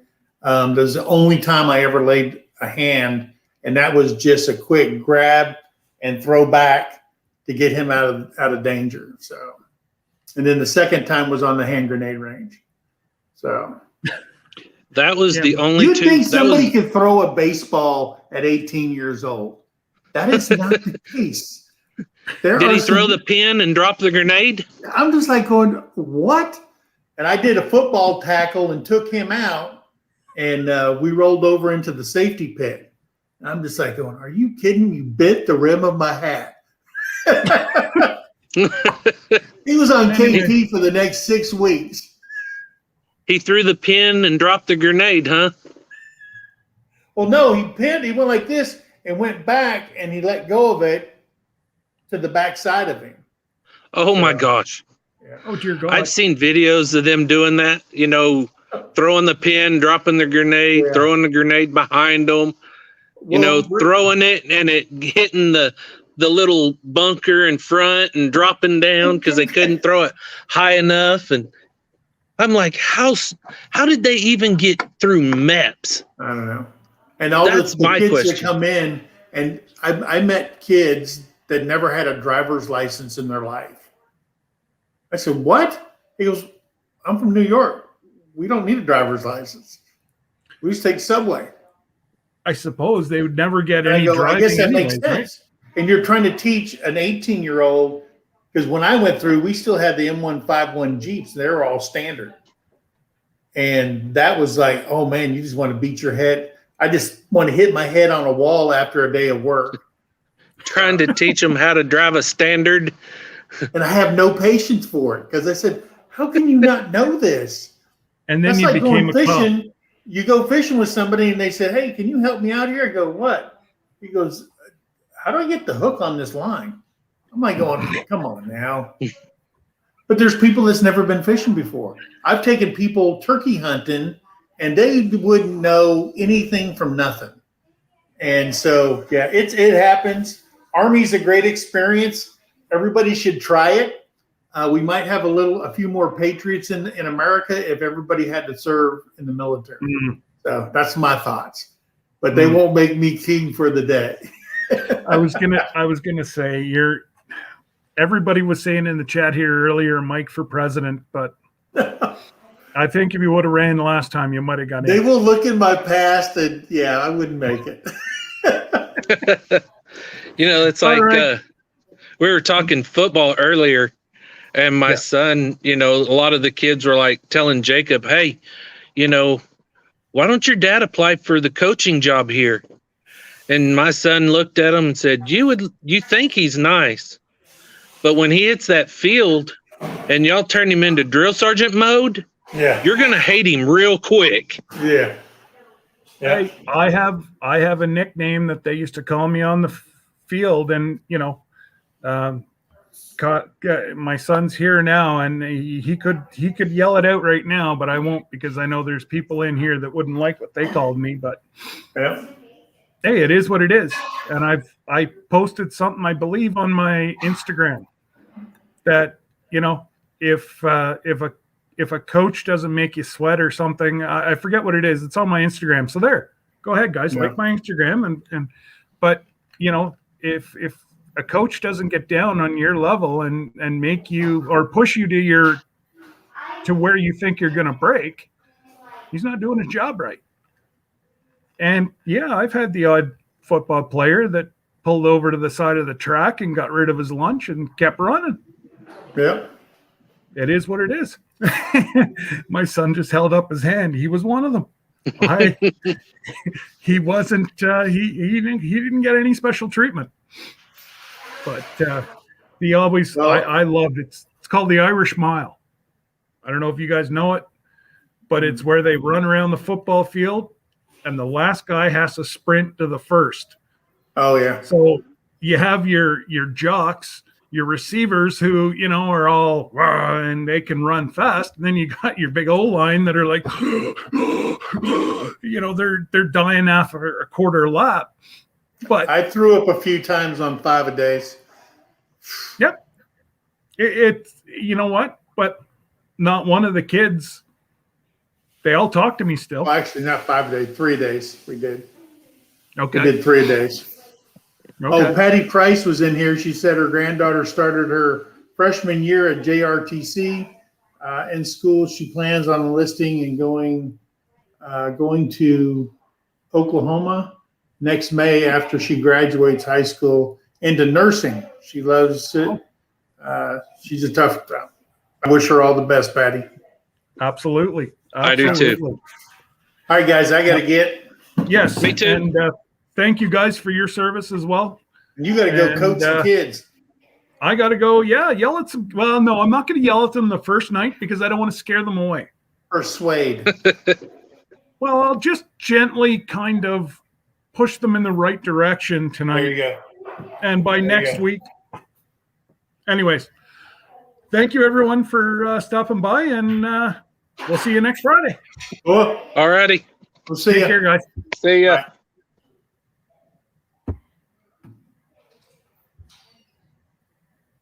That was the only time I ever laid a hand, and that was just a quick grab and throw back to get him out of danger. So, and then the second time was on the hand grenade range. So that was the only you two. You think somebody could throw a baseball at 18 years old? That is not the case. Did he throw the pin and drop the grenade? I'm just like going, what? And I did a football tackle and took him out, and we rolled over into the safety pit. And I'm just like going, are you kidding? You bit the rim of my hat. He was on KP for the next 6 weeks. He threw the pin and dropped the grenade, huh? Well, no, he pinned. He went like this and went back, and he let go of it to the back side of him. Oh my So, gosh. yeah. Oh dear God! I've seen videos of them doing that, throwing the pin, dropping the grenade, Yeah. throwing the grenade behind them, Well, throwing it and it hitting the little bunker in front and dropping down because they couldn't throw it high enough. And I'm like, how did they even get through MEPS? I don't know. And all That's the my kids question. that come in, and I met kids that never had a driver's license in their life. I said, "What?" He goes, "I'm from New York. We don't need a driver's license. We just take subway." I suppose they would never get And I any go, driving "I guess that anyways, makes sense." And you're trying to teach an 18-year-old, because when I went through, we still had the M151 Jeeps. They were all standard. And that was like, oh man, you just want to beat your head. I just want to hit my head on a wall after a day of work. Trying to teach them how to drive a standard. And I have no patience for it because I said, how can you not know this? And then That's you like became going a cop. fishing. You go fishing with somebody and they said, hey, can you help me out here? I go, what? He goes, how do I get the hook on this line? I'm like going, come on now. But there's people that's never been fishing before. I've taken people turkey hunting and they wouldn't know anything from nothing. And so, yeah, it happens. Army's a great experience. Everybody should try it. We might have a few more patriots in America if everybody had to serve in the military. Mm. So that's my thoughts. But they won't make me king for the day. I was gonna say everybody was saying in the chat here earlier, Mike for president, but I think if you would have ran last time, you might have got They in. will look in my past and yeah, I wouldn't make it. It's like right. we were talking football earlier, and my son, a lot of the kids were like telling Jacob, hey, why don't your dad apply for the coaching job here? And my son looked at him and said, you think he's nice, but when he hits that field and y'all turn him into drill sergeant mode, Yeah. you're going to hate him real quick. Yeah. Yeah. Hey, I have a nickname that they used to call me on the field, and my son's here now, and he could yell it out right now, but I won't because I know there's people in here that wouldn't like what they called me. But Yeah. hey, it is what it is, and I posted something I believe on my Instagram that if a coach doesn't make you sweat or something, I forget what it is. It's on my Instagram. So there, go ahead, guys, like my Instagram. But if a coach doesn't get down on your level and make you or push you to where you think you're going to break, he's not doing his job right. And yeah, I've had the odd football player that pulled over to the side of the track and got rid of his lunch and kept running. Yeah. It is what it is. My son just held up his hand. He was one of them. He wasn't. He didn't get any special treatment. But he always. I loved it. It's called the Irish Mile. I don't know if you guys know it, but it's where they run around the football field, and the last guy has to sprint to the first. Oh yeah. So you have your jocks, your receivers who, are all and they can run fast. And then you got your big O line that are like, they're dying after a quarter lap. But I threw up a few times on 5-a-days. Yep. It's you know what? But not one of the kids, they all talk to me still. Well, actually, not 5-a-day, 3 days. We did. Okay. We did 3 days. Okay. Oh, Patty Price was in here. She said her granddaughter started her freshman year at JRTC. In school, she plans on enlisting and going to Oklahoma next May after she graduates high school into nursing. She loves it. She's a tough. I wish her all the best, Patty. Absolutely. I do too. All right, guys, I got to get. Yes. Me too. And thank you guys for your service as well. You got to go coach the kids. I got to go, yell at some. Well, no, I'm not going to yell at them the first night because I don't want to scare them away. Persuade. Well, I'll just gently kind of push them in the right direction There tonight. you go. And by There you next go. week. Anyways, thank you everyone for stopping by, and we'll see you next Friday. Cool. All righty. We'll see Take you. care, guys. See ya. Bye.